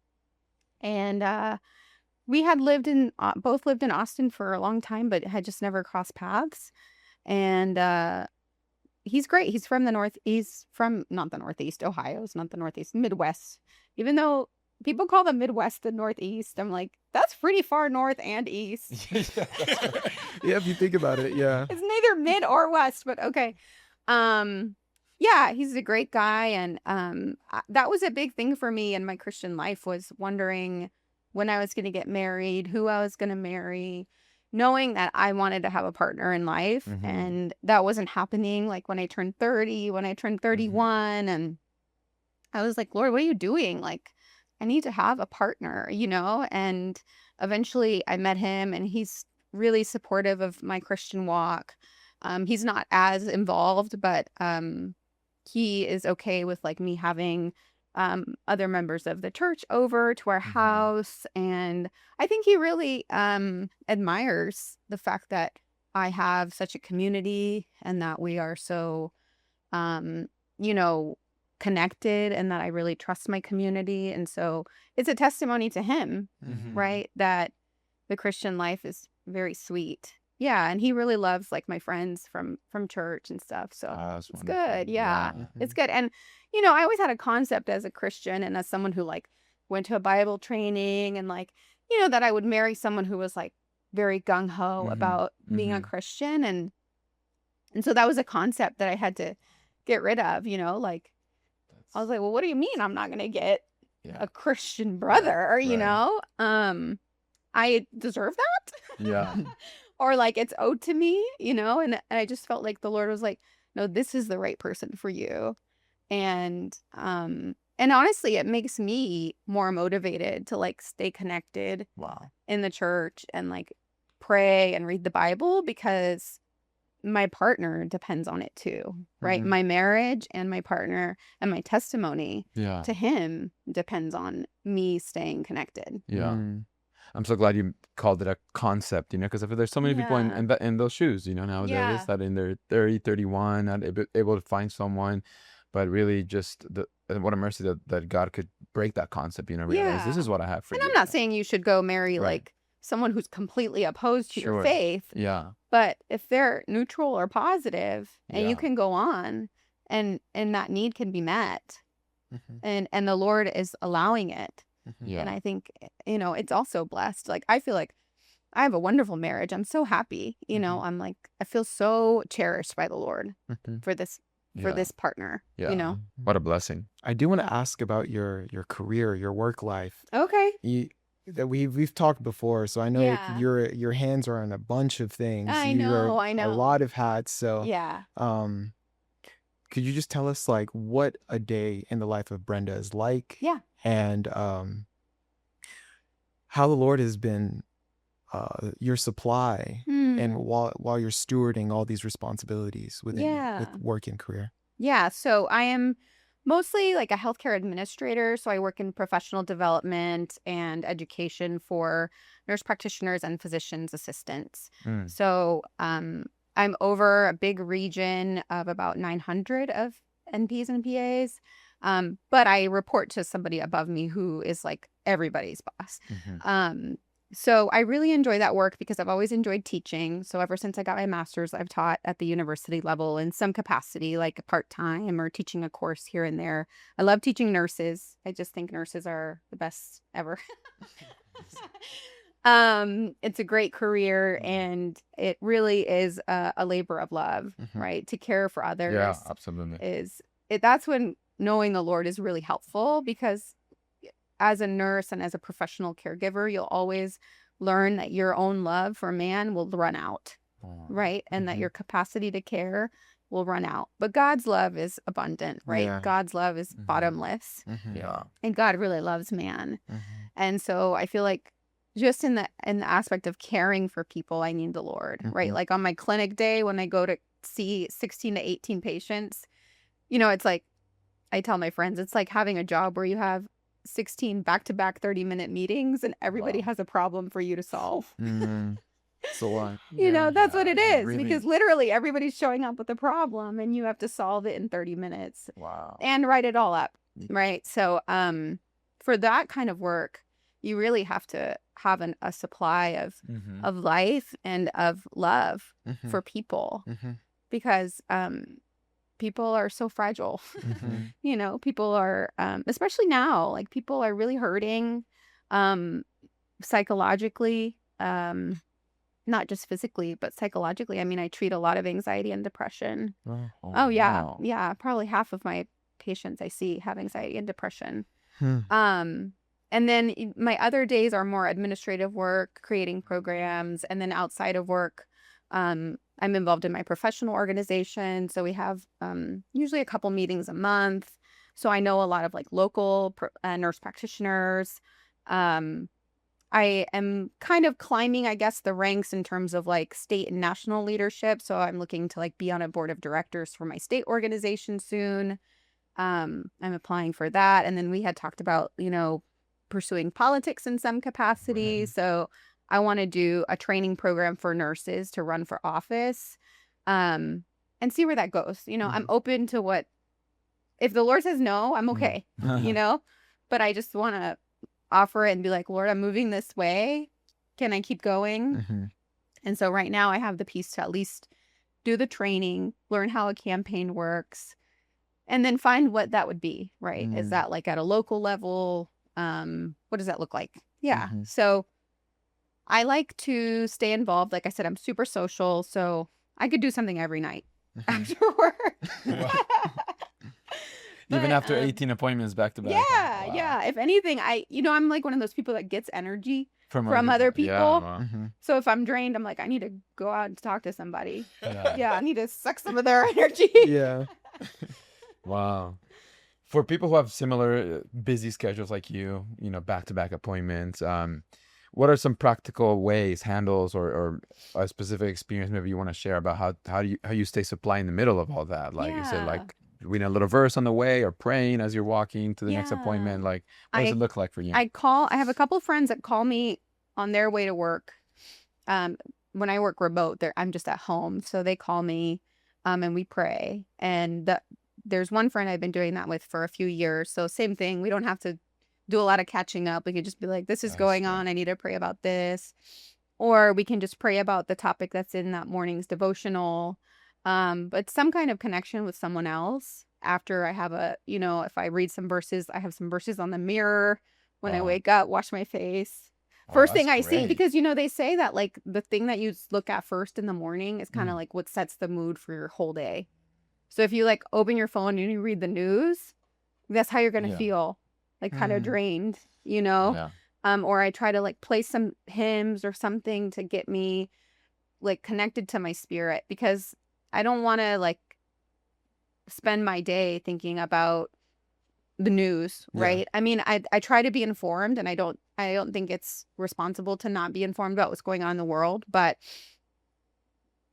And we had both lived in Austin for a long time, but had just never crossed paths. And he's great. He's from not the Northeast. Ohio's not the Northeast, Midwest. Even though people call the Midwest the Northeast, I'm like, that's pretty far north and east. Yeah, that's right. Yeah, if you think about it, yeah. It's neither mid or west, but okay. Yeah, he's a great guy, and that was a big thing for me in my Christian life, was wondering when I was going to get married, who I was going to marry, knowing that I wanted to have a partner in life, Mhm. and that wasn't happening. Like when I turned 30, when I turned 31, and I was like, Lord, what are you doing? Like, I need to have a partner, And eventually I met him, and he's really supportive of my Christian walk. He's not as involved, but he is okay with like me having other members of the church over to our house. And I think he really admires the fact that I have such a community, and that we are so, you know, connected, and that I really trust my community. And so it's a testimony to him, Mhm. right? That the Christian life is very sweet. Yeah, and he really loves like my friends from church and stuff. So That's it's wonderful. good. Yeah. Mhm. It's good. And I always had a concept as a Christian and as someone who like went to a Bible training and like, that I would marry someone who was like very gung-ho about being a Christian. And so that was a concept that I had to get rid of, like, I was like, well, what do you mean I'm not going to get a Christian brother, I deserve that? Yeah. Or like it's owed to me, and I just felt like the Lord was like, no, this is the right person for you. And honestly, it makes me more motivated to like stay connected in the church and like pray and read the Bible, because my partner depends on it too, right? My marriage and my partner and my testimony to him depends on me staying connected. Yeah. I'm so glad you called it a concept, because there's so many people in those shoes, nowadays that in their 30, 31, not able to find someone, but really just what a mercy that God could break that concept, realize this is what I have for you. And I'm not saying you should go marry like someone who's completely opposed to your faith. Yeah. But if they're neutral or positive and you can go on and that need can be met, and the Lord is allowing it. And I think, it's also blessed. Like, I feel like I have a wonderful marriage. I'm so happy. I'm like, I feel so cherished by the Lord for this partner. Yeah. What a blessing. I do want to ask about your career, your work life. Okay. That we've talked before, so I know your hands are on a bunch of things. I know. A lot of hats. So could you just tell us like what a day in the life of Brenda is like? Yeah. And how the Lord has been your supply, and while you're stewarding all these responsibilities with work and career. Yeah. So I am mostly like a healthcare administrator. So I work in professional development and education for nurse practitioners and physicians assistants. So I'm over a big region of about 900 of NPs and PAs. But I report to somebody above me who is like everybody's boss. So I really enjoy that work because I've always enjoyed teaching. So ever since I got my master's, I've taught at the university level in some capacity, like part-time or teaching a course here and there. I love teaching nurses. I just think nurses are the best ever. It's a great career, and it really is a labor of love, right? To care for others. Yeah, absolutely. That's when knowing the Lord is really helpful, because as a nurse and as a professional caregiver, you'll always learn that your own love for man will run out, right? And that your capacity to care will run out. But God's love is abundant, right? Yeah. God's love is bottomless. Yeah. And God really loves man. And so I feel like just in the aspect of caring for people, I need the Lord, right? Like on my clinic day, when I go to see 16 to 18 patients, it's like, I tell my friends, it's like having a job where you have 16 back-to-back 30-minute meetings and everybody has a problem for you to solve. So that's what it is. Really. Because literally everybody's showing up with a problem and you have to solve it in 30 minutes. Wow. And write it all up, right? So for that kind of work, you really have to have a supply of life and of love for people, because people are so fragile. People are, especially now, like people are really hurting psychologically, not just physically, but psychologically. I mean, I treat a lot of anxiety and depression. Oh yeah. Wow. Yeah. Probably half of my patients I see have anxiety and depression. And then my other days are more administrative work, creating programs. And then outside of work, I'm involved in my professional organization. So we have usually a couple meetings a month. So I know a lot of like local nurse practitioners. I am kind of climbing, I guess, the ranks in terms of like state and national leadership. So I'm looking to like be on a board of directors for my state organization soon. I'm applying for that. And then we had talked about, pursuing politics in some capacity. Right. So I want to do a training program for nurses to run for office, and see where that goes. I'm open to what, if the Lord says no, I'm okay, but I just want to offer it and be like, Lord, I'm moving this way. Can I keep going? And so right now I have the piece to at least do the training, learn how a campaign works, and then find what that would be, right? Is that like at a local level, what does that look like? Yeah. Mhm. So I like to stay involved. Like I said, I'm super social, so I could do something every night Mhm. after work. Wow. Even But, after 18 appointments back to back. yeah, Wow. yeah. If anything, I'm like one of those people that gets energy From from other Yeah, people. wow. Mhm. So if I'm drained, I'm like, I need to go out and talk to somebody. Yeah. Yeah, I need to suck some of their energy. Yeah. Wow. For people who have similar busy schedules like you know, back-to-back appointments, what are some practical ways, handles, or a specific experience maybe you want to share about how you stay supply in the middle of all that? Like, is it Yeah. like reading a little verse on the way or praying as you're walking to the next Yeah. appointment? Like, what does I it look like for you? I have a couple friends that call me on their way to work. When I work remote, I'm just at home, so they call me, and we pray. And there's one friend I've been doing that with for a few years. So same thing. We don't have to do a lot of catching up. We could just be like, this is That's going right. on. I need to pray about this. Or we can just pray about the topic that's in that morning's devotional. But some kind of connection with someone else after I have if I read some verses, I have some verses on the mirror when I Wow. wake up, wash my face. Oh, First thing that's I see, great. because they say that like the thing that you look at first in the morning is kind of Mm. like what sets the mood for your whole day. So if you like open your phone and you read the news, that's how you're gonna Yeah. feel, like kind of Mm. drained, Yeah. Or I try to like play some hymns or something to get me like connected to my spirit, because I don't want to like spend my day thinking about the news, Yeah. right? I mean, I try to be informed, and I don't think it's responsible to not be informed about what's going on in the world, but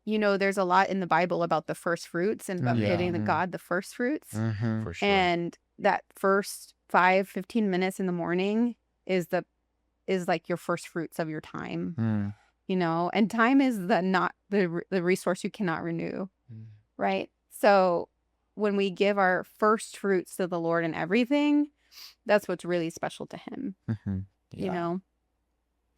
there's a lot in the Bible about the first fruits and about Yeah. giving Mhm. God the first fruits. Mhm. For sure. And that first 15 minutes in the morning is like your first fruits of your time, Mm. and time is the resource you cannot renew, Mm. right? So when we give our first fruits to the Lord in everything, that's what's really special to him, Mhm. Yeah.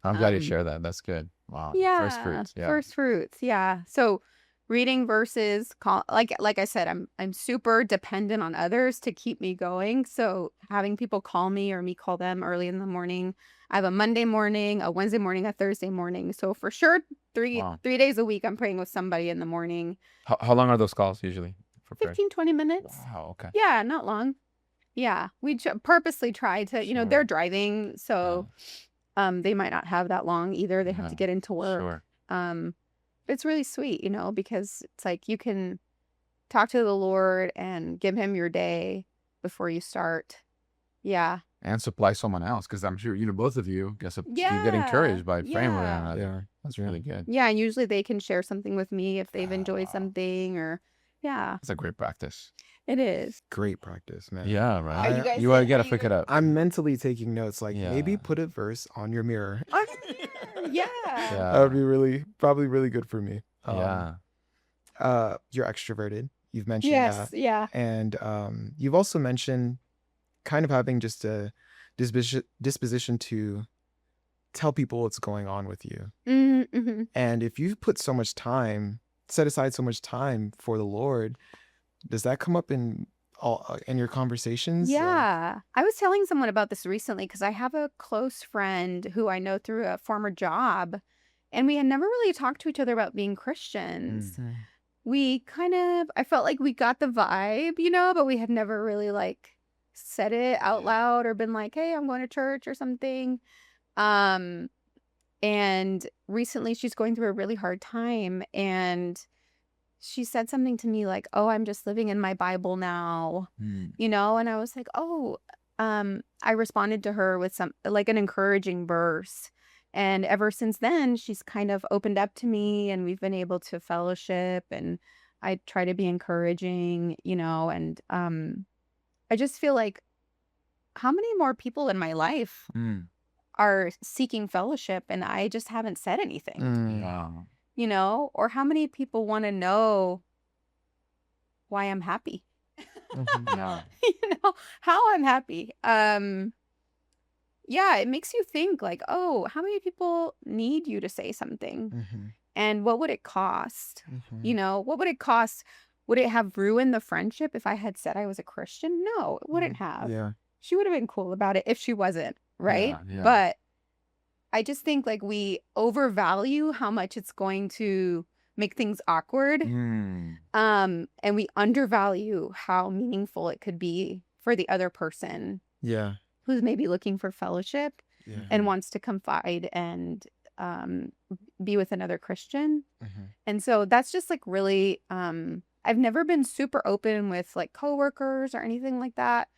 I'm glad you Um, share that. That's good. Wow. First Yeah, fruits. Yeah. first fruits. Yeah. So reading verses, like I said, I'm super dependent on others to keep me going. So having people call me or me call them early in the morning. I have a Monday morning, a Wednesday morning, a Thursday morning. So for sure, Wow. 3 days a week, I'm praying with somebody in the morning. How long are those calls usually for prayer? 15-20 minutes. Wow. Okay. Yeah, not long. Yeah, we purposely try to, Sure. they're driving, so they might not have that long either. They have to Yeah. get into work. Sure. It's really sweet, because it's like you can talk to the Lord and give him your day before you start. Yeah. And supply someone else, because I'm sure both of you you get Yeah. encouraged by praying with Yeah. one another. Yeah. That's really good. Yeah, and usually they can share something with me if they've enjoyed Wow. something, or yeah, That's a great practice. it is. Great practice, man. Yeah. Right. Are you guys You are gotta you pick it guys- up. I'm mentally taking notes. Like maybe Yeah. put a verse on your mirror. On your mirror, yeah. That would be probably really good for me. Yeah. You're extroverted. You've mentioned Yes, that, yeah. and you've also mentioned kind of having just a disposition to tell people what's going on with you. Mm-hmm. And if you've put so much time, set aside so much time for the Lord, does that come up in your conversations? Yeah. I was telling someone about this recently because I have a close friend who I know through a former job, and we had never really talked to each other about being Christians. Mm. We I felt like we got the vibe, but we had never really like said it out loud or been like, hey, I'm going to church or something. And recently she's going through a really hard time, and she said something to me like, oh, I'm just living in my Bible now, and I was like, oh, I responded to her with an encouraging verse. And ever since then, she's kind of opened up to me, and we've been able to fellowship, and I try to be encouraging, and I just feel like, how many more people in my life are seeking fellowship and I just haven't said anything, Mm. or how many people want to know why I'm happy, Yeah. how I'm happy. Yeah, it makes you think like, oh, how many people need you to say something? Mhm. And what would it cost? Mhm. What would it cost? Would it have ruined the friendship if I had said I was a Christian? No, it wouldn't have. Yeah. she would have been cool about it if she wasn't, right? Yeah. But I just think like we overvalue how much it's going to make things awkward. Mm. And we undervalue how meaningful it could be for the other person Yeah. who's maybe looking for fellowship Yeah. and wants to confide and be with another Christian. Mhm. And so that's just like really, I've never been super open with like coworkers or anything like that.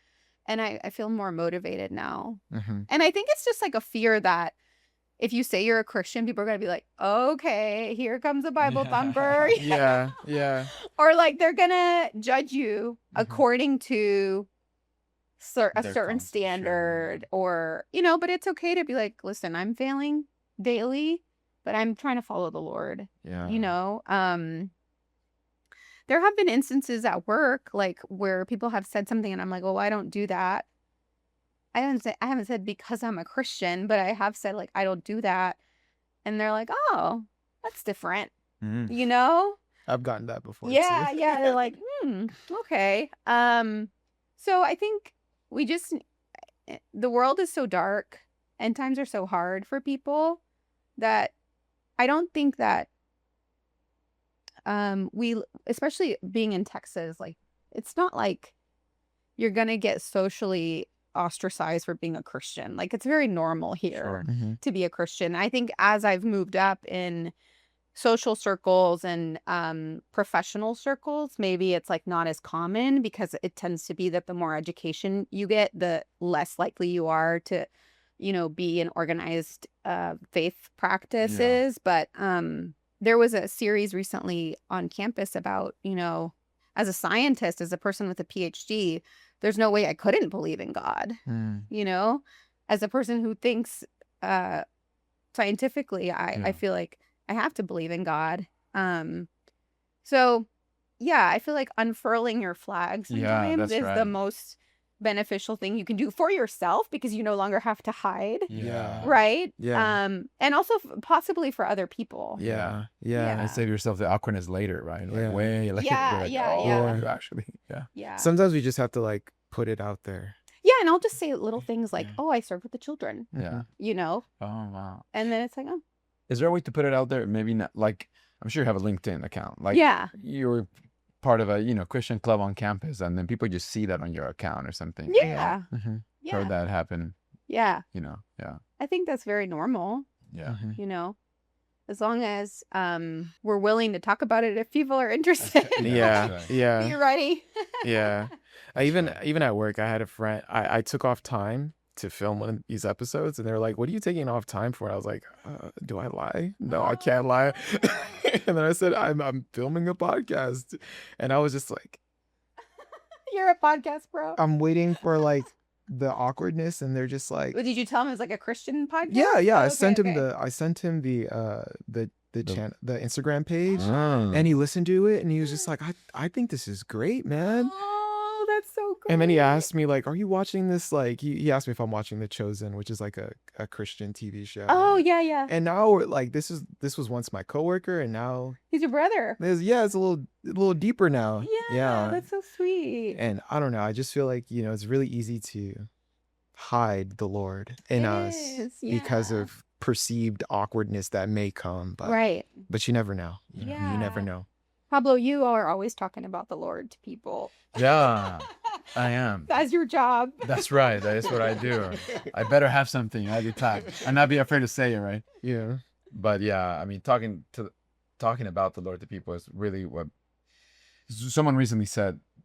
And I feel more motivated now. Mhm. And I think it's just like a fear that if you say you're a Christian, people are going to be like, okay, here comes a Bible thumper. Yeah. Yeah. Or like they're going to judge you Mhm. according to a Their certain comfort, standard sure. or, but it's okay to be like, listen, I'm failing daily, but I'm trying to follow the Lord. Yeah. There have been instances at work, like where people have said something and I'm like, oh, I don't do that. I haven't said because I'm a Christian, but I have said like, I don't do that. And they're like, oh, that's different. Mm. I've gotten that before Yeah. too. Yeah. They're like, okay. So I think the world is so dark and times are so hard for people that I don't think that we, especially being in Texas, like it's not like you're gonna get socially ostracized for being a Christian. Like it's very normal here Sure. Mhm. to be a Christian. I think as I've moved up in social circles and professional circles, maybe it's like not as common because it tends to be that the more education you get, the less likely you are to, be in organized faith practices. But there was a series recently on campus about, as a scientist, as a person with a PhD, there's no way I couldn't believe in God. Mm. As a person who thinks scientifically, I feel like I have to believe in God. So yeah, I feel like unfurling your flag sometimes is the most beneficial thing you can do for yourself because you no longer have to hide. Yeah. Right? Yeah. And also possibly for other people. Yeah. Yeah. And save yourself the awkwardness later, right? Like, Yeah. way, like, Yeah, you're like, yeah, oh, yeah. you actually, yeah. Yeah. Sometimes we just have to like put it out there. Yeah, and I'll just say little things like, Yeah. oh, I serve with the children, Yeah. Mhm. Oh, wow. and then it's like, oh, Is there a way to put it out there? Maybe not, like, I'm sure you have a LinkedIn account. Like, yeah. you're part of a, Christian club on campus, and then people just see that on your account or something. Yeah. Mhm. Yeah. Heard that happen, Yeah. yeah. I think that's very normal, Yeah. Mhm. as long as we're willing to talk about it if people are interested. Yeah. That's right. Be Yeah. ready. Yeah. Even at work, I had a friend. I took off time to film one of these episodes, and they were like, "What are you taking off time for?" And I was like, "Do I lie? No, I can't lie." And then I said, "I'm filming a podcast," and I was just like, You're a podcast bro. I'm waiting for like the awkwardness, and they're just like, Did you tell him it was like a Christian podcast? yeah. I Okay, sent him okay. the channel, the Instagram page, Oh. and he listened to it, and he was just like, I think this is great, man. Oh, that's so great. And then he asked me like, "Are you watching this?" Like he asked me if I'm watching The Chosen, which is like a Christian TV show. Oh, yeah, yeah. And now we're like, this was once my coworker, and now He's your brother. it's a little deeper now. Yeah, that's so sweet. And I don't know. I just feel like it's really easy to hide the Lord in It us is, because yeah. of perceived awkwardness that may come. But Right. but you never know. You Yeah. never know. Pablo, you are always talking about the Lord to people. Yeah, I am. That's your job. That's right. That is what I do. I better have something at the time and not be afraid to say it, right? Yeah. But yeah, I mean, talking about the Lord to people is really what someone recently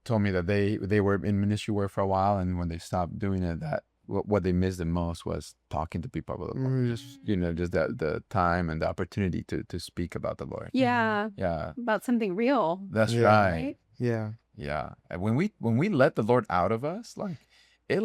told me that they were in ministry work for a while, and when they stopped doing it, that what they missed the most was talking to people about the Lord. Just just the time and the opportunity to speak about the Lord. Yeah. Yeah, About something real. that's Yeah. right. Right? Yeah. Yeah, and when we let the Lord out of us, like it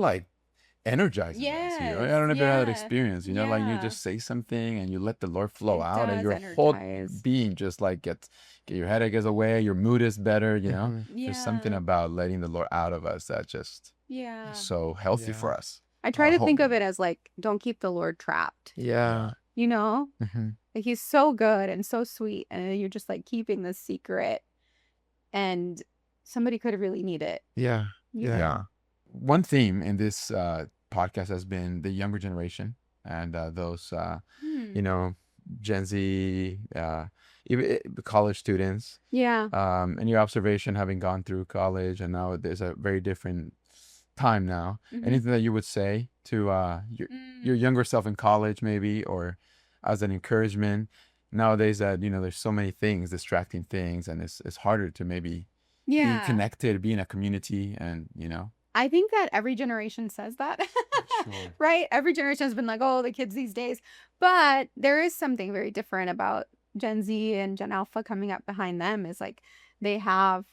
energizes us. Yes, I don't know if you had that yeah, experience. Like you yeah. just say something and you let the Lord flow It out, and does your whole energize. being just like get your headache is away, your mood is better. Mhm. There's something about letting the Lord out of us that just Yeah. is so healthy Yeah. for us. I try Our to think whole of it as like, don't keep the Lord trapped. Yeah. Mhm. Like he's so good and so sweet, and you're just like keeping this secret, and somebody could really need it. Yeah. you Yeah. know? Yeah. one theme in this podcast has been the younger generation and those, Hmm. you know, Gen Z, even college students. Yeah. And your observation having gone through college and now there's a very different time now. Mhm. Anything that you would say to your younger self in college, maybe, or as an encouragement nowadays that, there's so many things, distracting things, and it's harder to maybe be Yeah. connected, be in a community, and I think that every generation says that, Sure. right? Every generation has been like, oh, the kids these days. But there is something very different about Gen Z and Gen Alpha coming up behind them is like they have,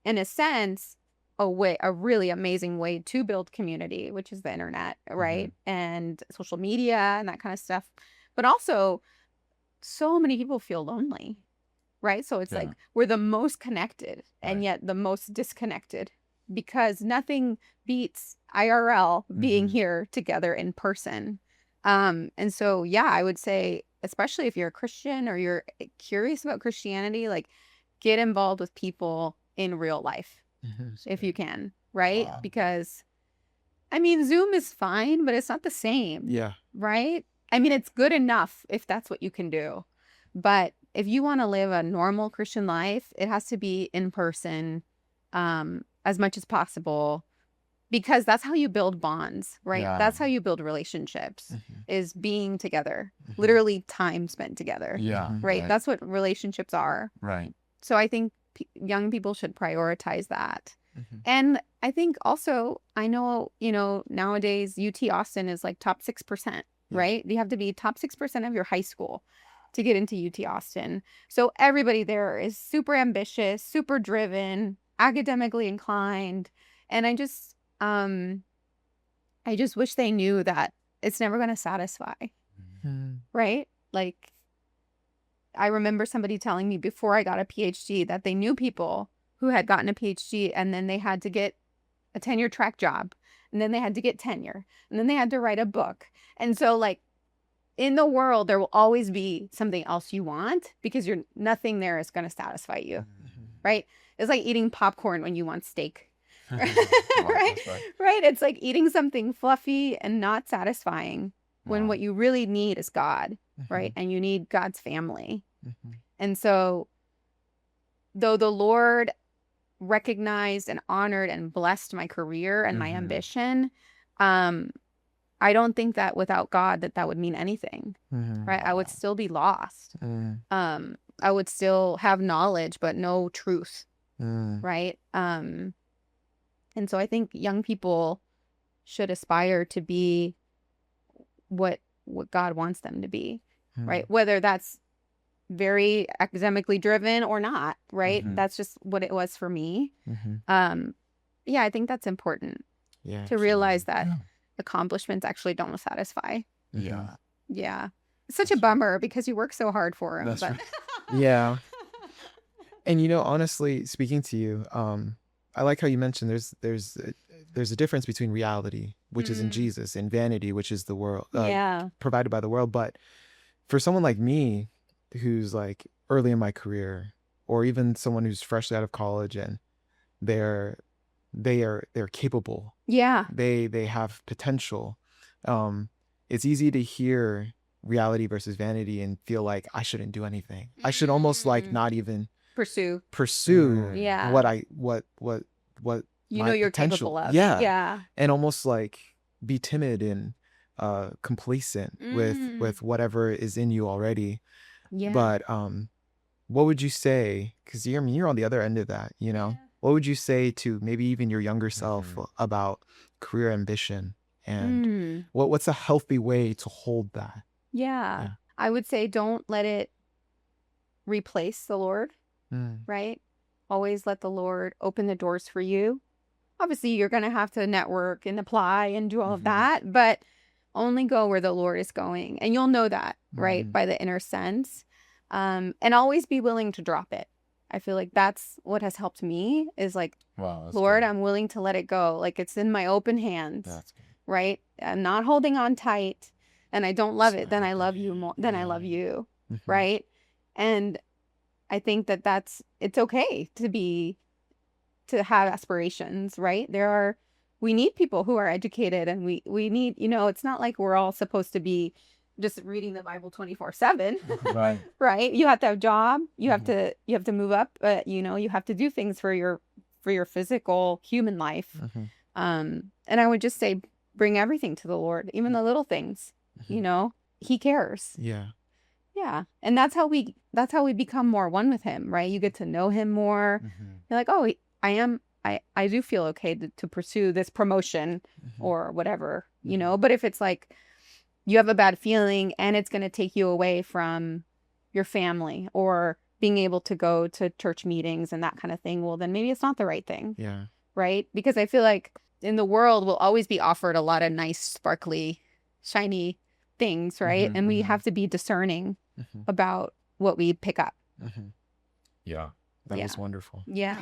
in a sense, a really amazing way to build community, which is the internet, right? And social media and that kind of stuff. But also, so many people feel lonely, right? So it's Yeah. like we're the most connected and Right. yet the most disconnected because nothing beats IRL being Mhm. here together in person. And so, yeah, I would say, especially if you're a Christian or you're curious about Christianity, like get involved with people in real life if you can, right? Wow. Because I mean, Zoom is fine, but it's not the same. Yeah. Right? I mean, it's good enough if that's what you can do. But if you want to live a normal Christian life, it has to be in person as much as possible because that's how you build bonds, right? Yeah. That's how you build relationships Mhm. is being together, Mhm. literally time spent together, Yeah. Mhm. right? That's what relationships are. Right. So I think young people should prioritize that. Mhm. And I think also, I know, nowadays UT Austin is like top 6%, Yeah. right? You have to be top 6% of your high school to get into UT Austin. So everybody there is super ambitious, super driven, academically inclined. And I just wish they knew that it's never going to satisfy, Mhm. right? Like, I remember somebody telling me before I got a PhD that they knew people who had gotten a PhD and then they had to get a tenure track job and then they had to get tenure and then they had to write a book. And so like in the world, there will always be something else you want because nothing there is going to satisfy you, right? It's like eating popcorn when you want steak, Wow, right? that's right. Right. It's like eating something fluffy and not satisfying when Wow. what you really need is God, right? And you need God's family. And so, though the Lord recognized and honored and blessed my career and my ambition, I don't think that without God that would mean anything, right? I would still be lost. I would still have knowledge, but no truth, right? And so I think young people should aspire to be what God wants them to be, right? Whether that's very academically driven or not, right? That's just what it was for me. Yeah, I think that's important Yeah. to realize that Yeah. accomplishments actually don't satisfy. Yeah. Yeah. It's such a bummer because you work so hard for them. That's But right. Yeah. And honestly, speaking to you, I like how you mentioned there's a difference between reality, which is in Jesus, and vanity, which is the world, yeah. provided by the world. But for someone like me, who's like early in my career, or even someone who's freshly out of college, and they're capable, Yeah. they have potential. It's easy to hear reality versus vanity and feel like I shouldn't do anything. I should almost like not even Pursue. Yeah. what You my know you're potential. capable of. Yeah. Yeah. And almost like be timid and complacent with whatever is in you already. Yeah. But what would you say, because you're on the other end of that, what would you say to maybe even your younger self about career ambition, and what's a healthy way to hold that? Yeah. I would say don't let it replace the Lord, Mm. right? Always let the Lord open the doors for you. Obviously, you're going to have to network and apply and do all of that, but only go where the Lord is going. And you'll know that, right? By the inner sense. And always be willing to drop it. I feel like that's what has helped me is like, Wow. That's Lord, good. I'm willing to let it go. Like it's in my open hands, That's good. right? I'm not holding on tight and I don't love it. Then I love you more than I love you, right? And I think it's okay to have aspirations, right? There are we need people who are educated, and we need, it's not like we're all supposed to be just reading the Bible 24/7. Right. Right? You have to have a job. You have Mhm. to move up, but you have to do things for your physical human life. Mhm. And I would just say bring everything to the Lord, even the little things. Mhm. He cares. Yeah. Yeah. And that's how we become more one with him, right? You get to know him more. Mhm. You're like, "Oh, I do feel okay to pursue this promotion Mhm. or whatever, Mhm. but if it's like you have a bad feeling and it's going to take you away from your family or being able to go to church meetings and that kind of thing, well, then maybe it's not the right thing, Yeah. right? Because I feel like in the world, we'll always be offered a lot of nice, sparkly, shiny things, right? Mhm. And we Mhm. have to be discerning Mhm. about what we pick up. Mhm. Yeah. That Yeah. was wonderful. Yeah.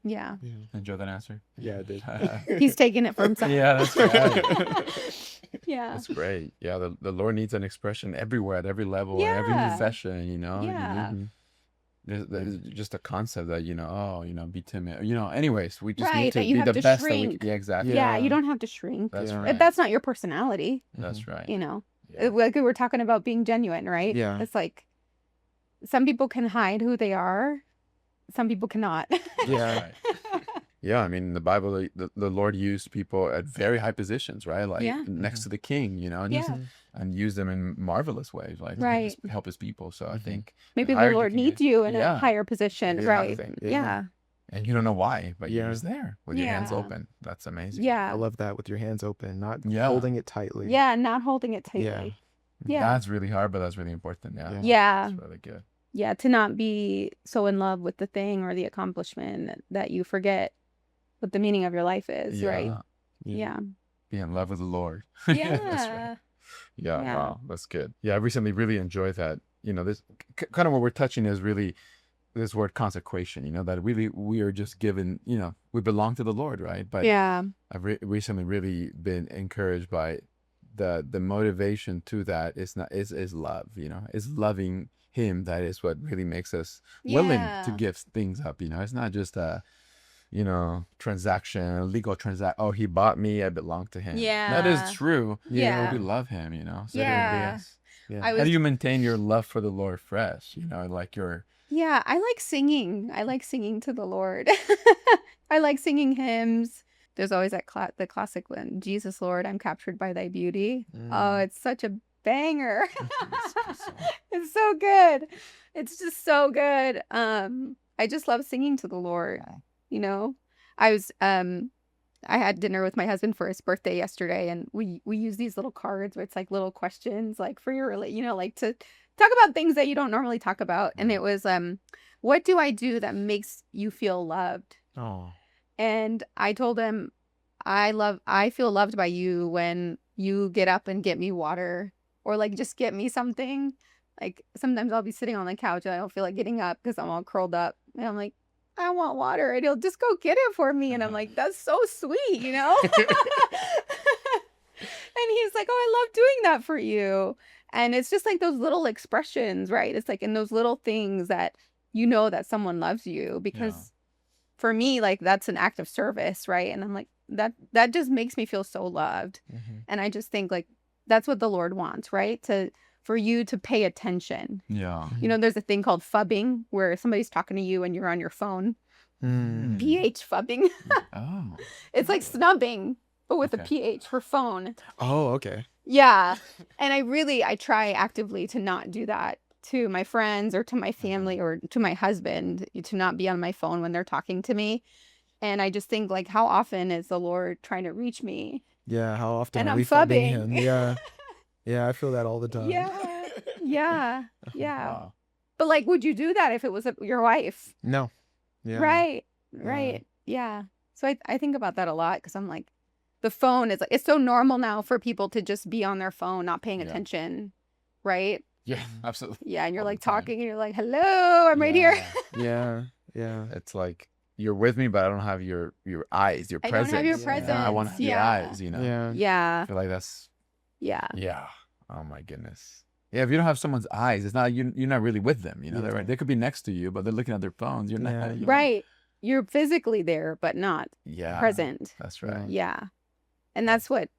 Yeah. Yeah. Enjoy that answer. Yeah, I did. He's taking it for himself. Yeah, that's right. Yeah. That's great. Yeah, the Lord needs an expression everywhere, at every level, in every Yeah. profession, Yeah. Mhm. There's just a concept that, be timid. Anyways, we just need Right, to that you be have the to best that we shrink. can. Yeah, exactly. Yeah, you Yeah. don't have to shrink. That's Yeah. right. If that's not your personality, That's Mhm. right. Yeah. Like we were talking about being genuine, right? Yeah. It's like some people can hide who they are, some people cannot. Yeah. Right. Yeah, I mean, in the Bible, the Lord used people at very high positions, right? Like Yeah. next Mhm. to the king, and Yeah. and use them in marvelous ways, like to Right. help his people. So I Mhm. think Maybe the higher you Lord can needs get, you in a yeah, higher position, right? exactly. Yeah. And you don't know why, but you're Yeah. just there with your hands Yeah. open. That's amazing. I Yeah. love that, with your hands open, not Yeah. holding it tightly. Yeah, not holding it Yeah. tightly. Yeah. That's really hard, but that's really important. Yeah. Yeah. Yeah. That's really good. Yeah, to not be so in love with the thing or the accomplishment that you forget what the meaning of your life is, right? Yeah. Yeah. Be in love with the Lord. That's right. Yeah. Yeah, Yeah. wow, that's good. Yeah, I recently really enjoyed that. This kind of what we're touching is really this word consecration, that really we are just given, we belong to the Lord, right? But Yeah. I've recently really been encouraged by the motivation to that is love, is loving him. That is what really makes us willing to Yeah. give things up. It's not just a transaction, a legal transaction. Oh, he bought me, I belong to him. That is Yeah. true. Yeah. We love him, So Yeah. Yeah. I how do was you maintain your love for the Lord fresh? Like your Yeah, I like singing. I like singing to the Lord. I like singing hymns. There's always the classic one, Jesus Lord, I'm captured by thy beauty. Oh, Mm. it's such a banger. It's a good song. It's so good. It's just so good. I just love singing to the Lord, you know. I was I had dinner with my husband for his birthday yesterday, and we use these little cards where it's like little questions like for your like to talk about things that you don't normally talk about. And it was what do I do that makes you feel loved? Oh. And I told him I feel loved by you when you get up and get me water or like just get me something. Like sometimes I'll be sitting on the couch and I don't feel like getting up because I'm all curled up. And I'm like, I want water. And he'll just go get it for me. And I'm like, that's so sweet, And he's like, oh, I love doing that for you. And it's just like those little expressions, right? It's like in those little things that that someone loves you because for me, like that's an act of service, right? And I'm like, that just makes me feel so loved. Mm-hmm. And I just think like that's what the Lord wants, right? For you to pay attention. Yeah. There's a thing called phubbing where somebody's talking to you and you're on your phone. Mm. PH phubbing. Oh. It's like snubbing, but with a Okay. PH for phone. Oh, okay. Yeah. And I try actively to not do that to my friends or to my family or to my husband, to not be on my phone when they're talking to me. And I just think like, how often is the Lord trying to reach me? Yeah, how often And are I'm we phubbing phubbing. him? Yeah. Yeah, I feel that all the time. Yeah. Yeah. Yeah. Wow. But like, would you do that if it was your wife? No. Yeah. Right. Yeah. Right. Yeah. So I think about that a lot because I'm like, the phone is like, it's so normal now for people to just be on their phone, not paying Yeah. attention. Right. Yeah, absolutely. Yeah. And you're All the like time. talking and you're like, hello, I'm right here. Yeah. Yeah. It's like you're with me, but I don't have your eyes, your I don't presence. have your Yeah. presence. I want to have your Yeah. eyes, Yeah. Yeah. I feel like that's Yeah. yeah. Oh my goodness. Yeah, if you don't have someone's eyes, it's not you're not really with them. Yeah. They could be next to you, but they're looking at their phones. You're not. Yeah. you know? Right. you're physically there, but not Yeah. present. That's right. Yeah. And that's what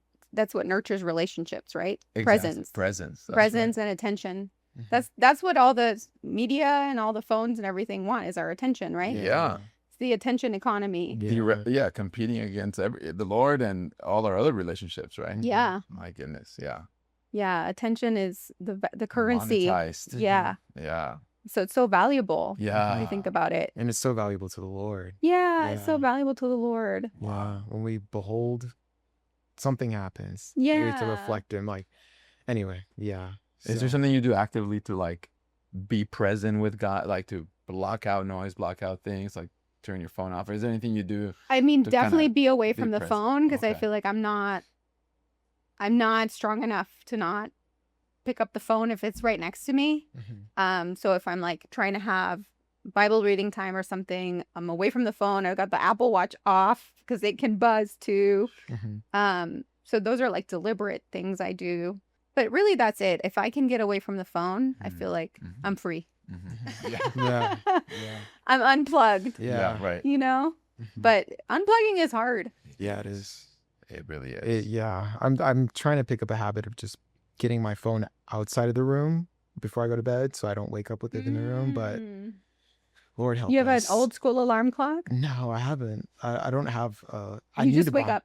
nurtures relationships, right? Presence. That's Presence right. and attention. Mhm. That's what all the media and all the phones and everything want, is our attention, right? Yeah. It's the attention economy. Yeah. Competing against the Lord and all our other relationships, right? Yeah. My goodness. Yeah. Yeah. Attention is the currency. Monetized. Yeah. Yeah. So it's so valuable Yeah. when you think about it. And it's so valuable to the Lord. Yeah, it's so Yeah. valuable to the Lord. Yeah. When we behold, something happens. We get to Yeah. reflect Him. Like, anyway, yeah. Is there So- something you do actively to like be present with God, like to block out noise, block out things, like turn your phone off? Or is there anything you do? I mean, to definitely kinda be away be from the present? phone, because I Okay. feel like I'm not strong enough to not pick up the phone if it's right next to me. Mhm. So if I'm like trying to have Bible reading time or something, I'm away from the phone. I've got the Apple Watch off because it can buzz too. Mhm. So those are like deliberate things I do. But really, that's it. If I can get away from the phone, I feel like Mhm. I'm free. Mhm. Yeah. Yeah. Yeah. I'm unplugged, Yeah. Right. you know? Mhm. But unplugging is hard. Yeah, it is. It really is. Yeah. I'm trying to pick up a habit of just getting my phone outside of the room before I go to bed, so I don't wake up with it in the room. But Mm. Lord help You have us. an old school alarm clock? No, I haven't. I don't have. I You need just to wake buy- up.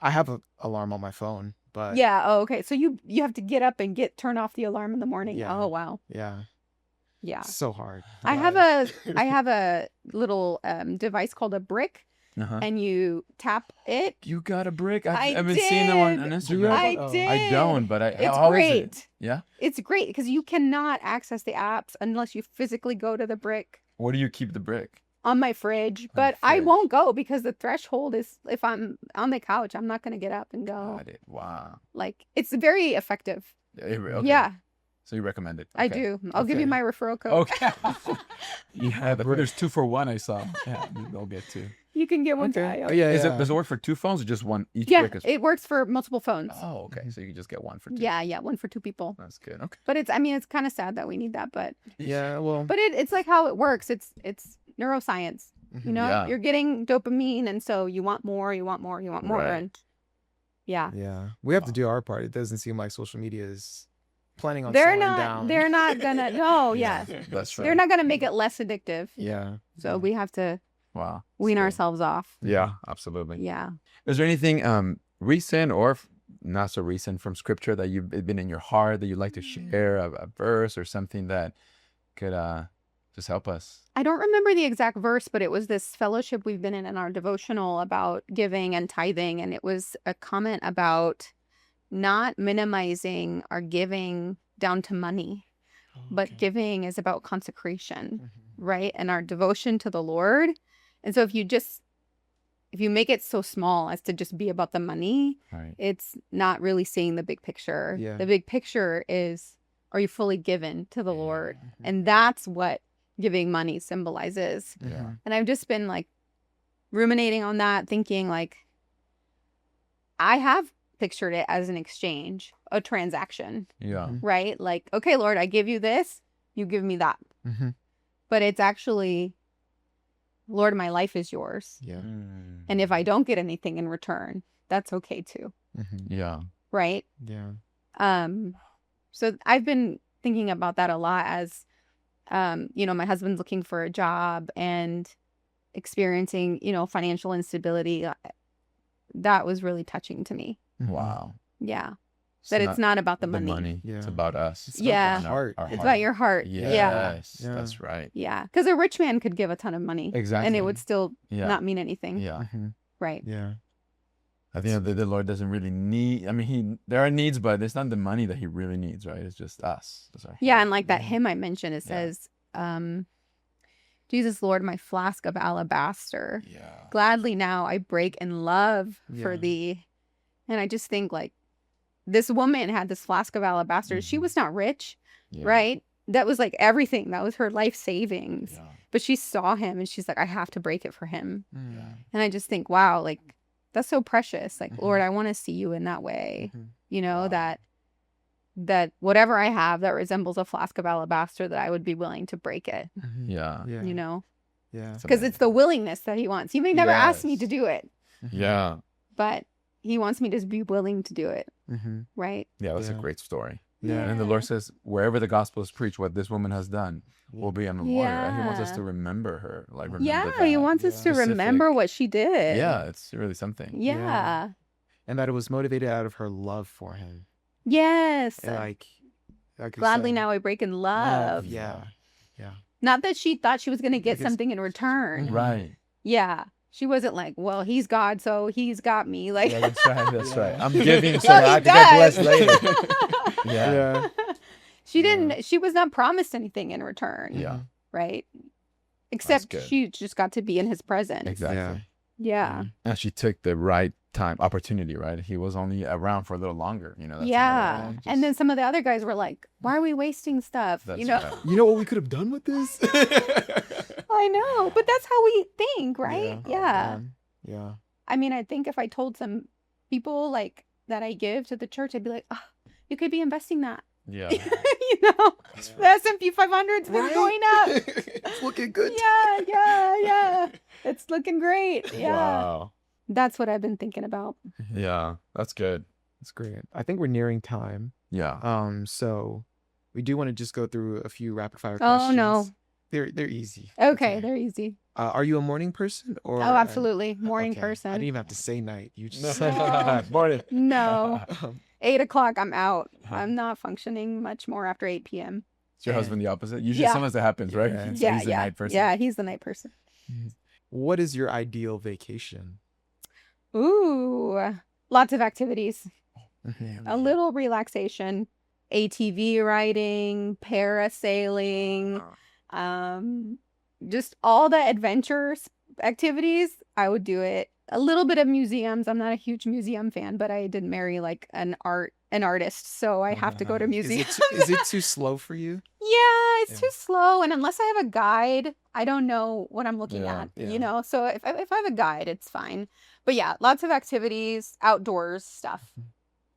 I have an alarm on my phone, but Yeah. Oh, okay. So you have to get up and turn off the alarm in the morning. Yeah. Oh, wow. yeah, Yeah. it's so hard. I have a little little device called a brick, Uh-huh. and you tap it. You got a brick? I I've been seeing them on did. Do you Instagram. have I one? Oh. did. I don't, but It's how is great. it? Yeah. It's great because you cannot access the apps unless you physically go to the brick Where do you keep the brick? on my fridge. On the But I fridge. won't go because the threshold is, if I'm on the couch, I'm not going to get up and go. Got it. Wow. Like, it's very effective. Okay. Yeah, So you recommend it? I Okay. do. I'll give you Okay. my referral code. Okay. Yeah, there's 2 for 1 I saw. Yeah, they'll get 2. You can get one. Okay. Tile. Oh, yeah. Does it work for 2 phones or just one? Each Yeah, brick is. it works for multiple phones. Oh, okay. So you can just get 1 for 2. Yeah, one for 2 people. That's good. Okay. But it's kind of sad that we need that, but Yeah. Well. it's like how it works. It's neuroscience. You know, Yeah. you're getting dopamine, and so you want more, you want more, you want more, Right. and yeah, Yeah. We have to Wow. do our part. It doesn't seem like social media is planning on they're slowing not. down. They're not gonna. No, Yeah, yes, that's right. they're not gonna make it less addictive. Yeah. So we have to Wow. wean That's good. ourselves off. Yeah, absolutely. Yeah. Is there anything recent or not so recent from scripture that you've been in your heart that you'd like to share, a verse or something that could just help us? I don't remember the exact verse, but it was this fellowship we've been in our devotional about giving and tithing. And it was a comment about not minimizing our giving down to money, but Okay. giving is about consecration, Mhm. right? And our devotion to the Lord. And so if you make it so small as to just be about the money, Right. it's not really seeing the big picture. Yeah. The big picture is, are you fully given to the Lord? Mhm. And that's what giving money symbolizes. Yeah. Mhm. And I've just been like ruminating on that, thinking like, I have pictured it as an exchange, a transaction, Yeah. Mhm. right? Like, okay, Lord, I give you this, you give me that. Mhm. But it's actually, Lord, my life is yours. Yeah. And if I don't get anything in return, that's okay too, Mhm. Yeah. right? Yeah. So I've been thinking about that a lot as, my husband's looking for a job and experiencing, financial instability. That was really touching to me. Wow. Yeah. That it's not about the money. Yeah. It's about us. It's Yeah. about the heart. It's about your heart. Yeah. Yes, Yeah. that's right. Yeah. Because a rich man could give a ton of money Exactly. and it would still Yeah. not mean anything. Yeah. Mhm. Right. Yeah. I think the Lord doesn't really need. I mean, there are needs, but it's not the money that He really needs, right? It's just us. That's our Yeah. heart. And like that Yeah. hymn I mentioned, it Yeah. says, Jesus, Lord, my flask of alabaster. Yeah. Gladly now I break in love for Yeah. thee. And I just think like this woman had this flask of alabaster. She Mhm. was not rich, Yeah. right? That was like everything. That was her life savings. Yeah. But she saw him and she's like, I have to break it for him. Mm. Yeah. And I just think, wow, like that's so precious. Like, Mhm. Lord, I want to see you in that way. Mhm. Wow. That whatever I have that resembles a flask of alabaster, that I would be willing to break it, Mhm. Yeah. Yeah. you know? Yeah. Because it's the willingness that he wants. He may never ask me Yes. to do it, Yeah. but he wants me to be willing to do it, Mm-hmm. right? Yeah, that's a Yeah. great story. Yeah. And the Lord says, wherever the gospel is preached, what this woman has done will be a memorial. And he wants us Yeah. to remember her. Like, remember Yeah, he that wants us to specific- remember what she did. Yeah, it's really something. Yeah. And that it was motivated out of her love for him. Yes. And like you Gladly said, now I break in love. Yeah. Not that she thought she was going to get Because- something in return. Right. Yeah. She wasn't like, well, he's God, so he's got me. Like, Yeah, that's right. That's Yeah. right. I'm giving so Well, that I he can get blessed does. later. Yeah. Yeah. she didn't, she was not promised anything in return. Yeah. Right. Except good. she just got to be in his presence. Exactly. Yeah. And she took the right opportunity, right? He was only around for a little longer, you know. That's Yeah. another thing. And then some of the other guys were like, why are we wasting stuff? That's You know, right. You know what we could have done with this? I know, but that's how we think, right? Yeah. Yeah. I mean, I think if I told some people like that I give to the church, I'd be like, oh, you could be investing that. Yeah. You know, the S&P 500's been Right? going up. It's looking good. Yeah. It's looking great. Yeah. Wow. That's what I've been thinking about. Yeah. That's good. That's great. I think we're nearing time. Yeah. So we do want to just go through a few rapid fire Oh, questions. no. They're easy. Okay, they're easy. Are you a morning person or? Oh, absolutely. Morning okay. person. I didn't even have to say night. You just No. Morning. No. Um, 8 o'clock, I'm out. Huh. I'm not functioning much more after 8 p.m. Is your husband the opposite? Usually Yeah. sometimes that happens, right? Yeah. So he's the Yeah. night person. Yeah, he's the night person. what is your ideal vacation? Ooh, lots of activities. A little relaxation, ATV riding, parasailing, just all the adventures activities. I would do it. A little bit of museums. I'm not a huge museum fan, but I did marry like an artist, so I have to go to museums. Is it too slow for you? Yeah, it's Yeah. too slow. And unless I have a guide, I don't know what I'm looking Yeah, at, yeah. you know? So if I have a guide, it's fine. But yeah, lots of activities, outdoors stuff.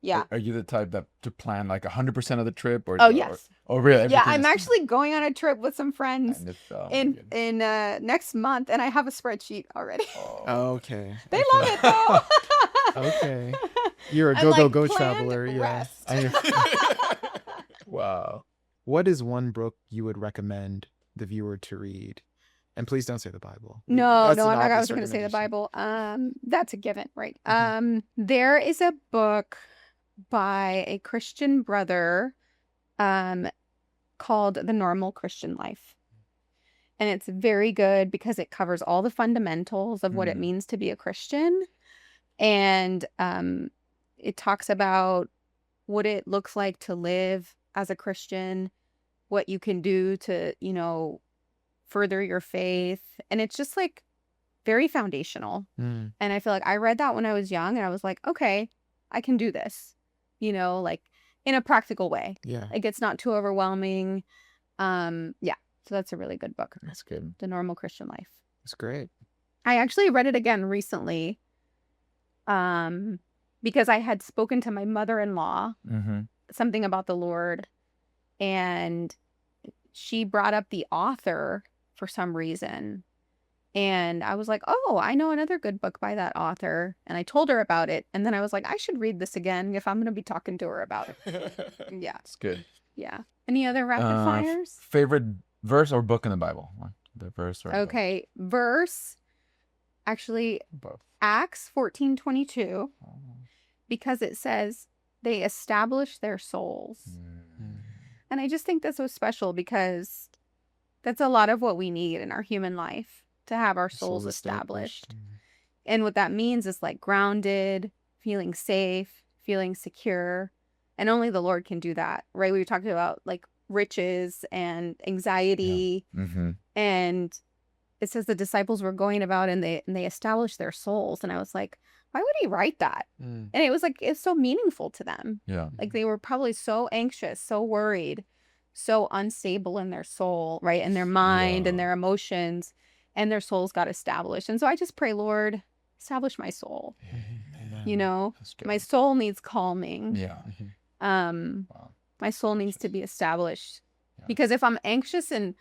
Yeah. Are you the type that to plan like 100% of the trip or? Oh, yes. Oh, really? Yeah, Everything I'm is- actually going on a trip with some friends And it's, oh, my in goodness. next month, and I have a spreadsheet already. Oh. Okay. They love it though. Okay. You're a I'm go like, go planned traveler. Yeah. rest. Wow. What is one book you would recommend the viewer to read? And please don't say the Bible. No, That's no, an I'm not obvious going to say the recommendation. Bible. That's a given, right? Mhm. There is a book by a Christian brother, called The Normal Christian Life. And it's very good because it covers all the fundamentals of what it Mm. means to be a Christian. And it talks about what it looks like to live as a Christian, what you can do to, you know, further your faith. And it's just like very foundational. Mm. And I feel like I read that when I was young and I was like, okay, I can do this, you know, like in a practical way. Yeah. Like it's not too overwhelming. Yeah. So that's a really good book. That's good. The Normal Christian Life. It's great. I actually read it again recently. Because I had spoken to my mother-in-law Mm-hmm. something about the Lord, and she brought up the author for some reason. And I was like, oh, I know another good book by that author. And I told her about it. And then I was like, I should read this again if I'm going to be talking to her about it. Yeah. It's good. Yeah. Any other rapid fires? Favorite verse or book in the Bible? The verse or book? Okay. Verse, actually, Both. Acts 14:22, Oh. because it says they establish their souls. Mm. And I just think that's so special because that's a lot of what we need in our human life, to have our souls established. And what that means is like grounded, feeling safe, feeling secure. And only the Lord can do that, right? We talked about like riches and anxiety. Mm-hmm. And it says the disciples were going about and they established their souls. And I was like, why would he write that? Mm. And it was like, it's so meaningful to them. Yeah. Like they were probably so anxious, so worried, so unstable in their soul, right? And their mind and Yeah. their emotions, and their souls got established. And so I just pray, Lord, establish my soul. Amen. You know, That's good. my soul needs calming. Yeah. Wow. My soul needs to be established. Yeah. Because if I'm anxious and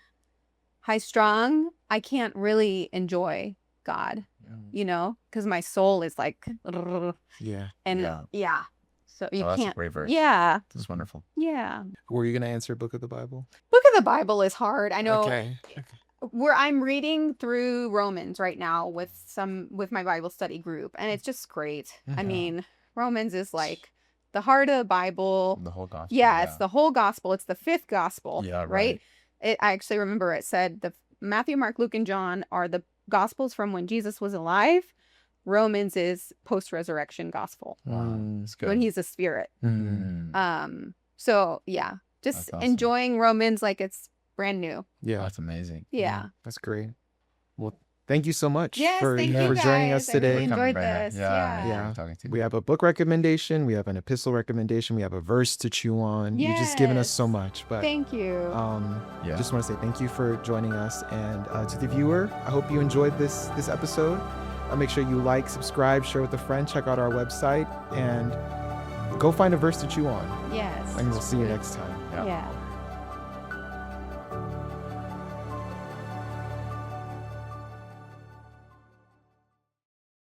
high strung, I can't really enjoy God, you know, because my soul is like, Yeah. and Yeah. so you That's a can't. great verse. Yeah, This is wonderful. yeah. Were you going to answer Book of the Bible? Book of the Bible is hard. I know. Okay. Where I'm reading through Romans right now with my Bible study group, and it's just great. I Mhm. mean, Romans is like the heart of the Bible. The whole gospel. Yeah, it's the whole gospel. It's the fifth gospel. Yeah, right. right. I actually remember it said the Matthew, Mark, Luke, and John are the gospels from when Jesus was alive. Romans is post-resurrection gospel Wow. That's good. when he's a spirit. Mm. So yeah, just That's awesome. enjoying Romans like it's brand new. Yeah. That's amazing. Yeah. That's great. Well, thank you so much Yes, for thank you joining guys. us I really today. enjoyed Brenda. this. Yeah. Yeah. Good talking to you. We have a book recommendation. We have an epistle recommendation. We have a verse to chew on. You've just given us so Yes. much. But Thank you. Yeah. just want to say thank you for joining us. And to the viewer, I hope you enjoyed this episode. Make sure you like, subscribe, share with a friend. Check out our website and go find a verse to chew on. Yes. And we'll see you next time. Yeah. Yeah.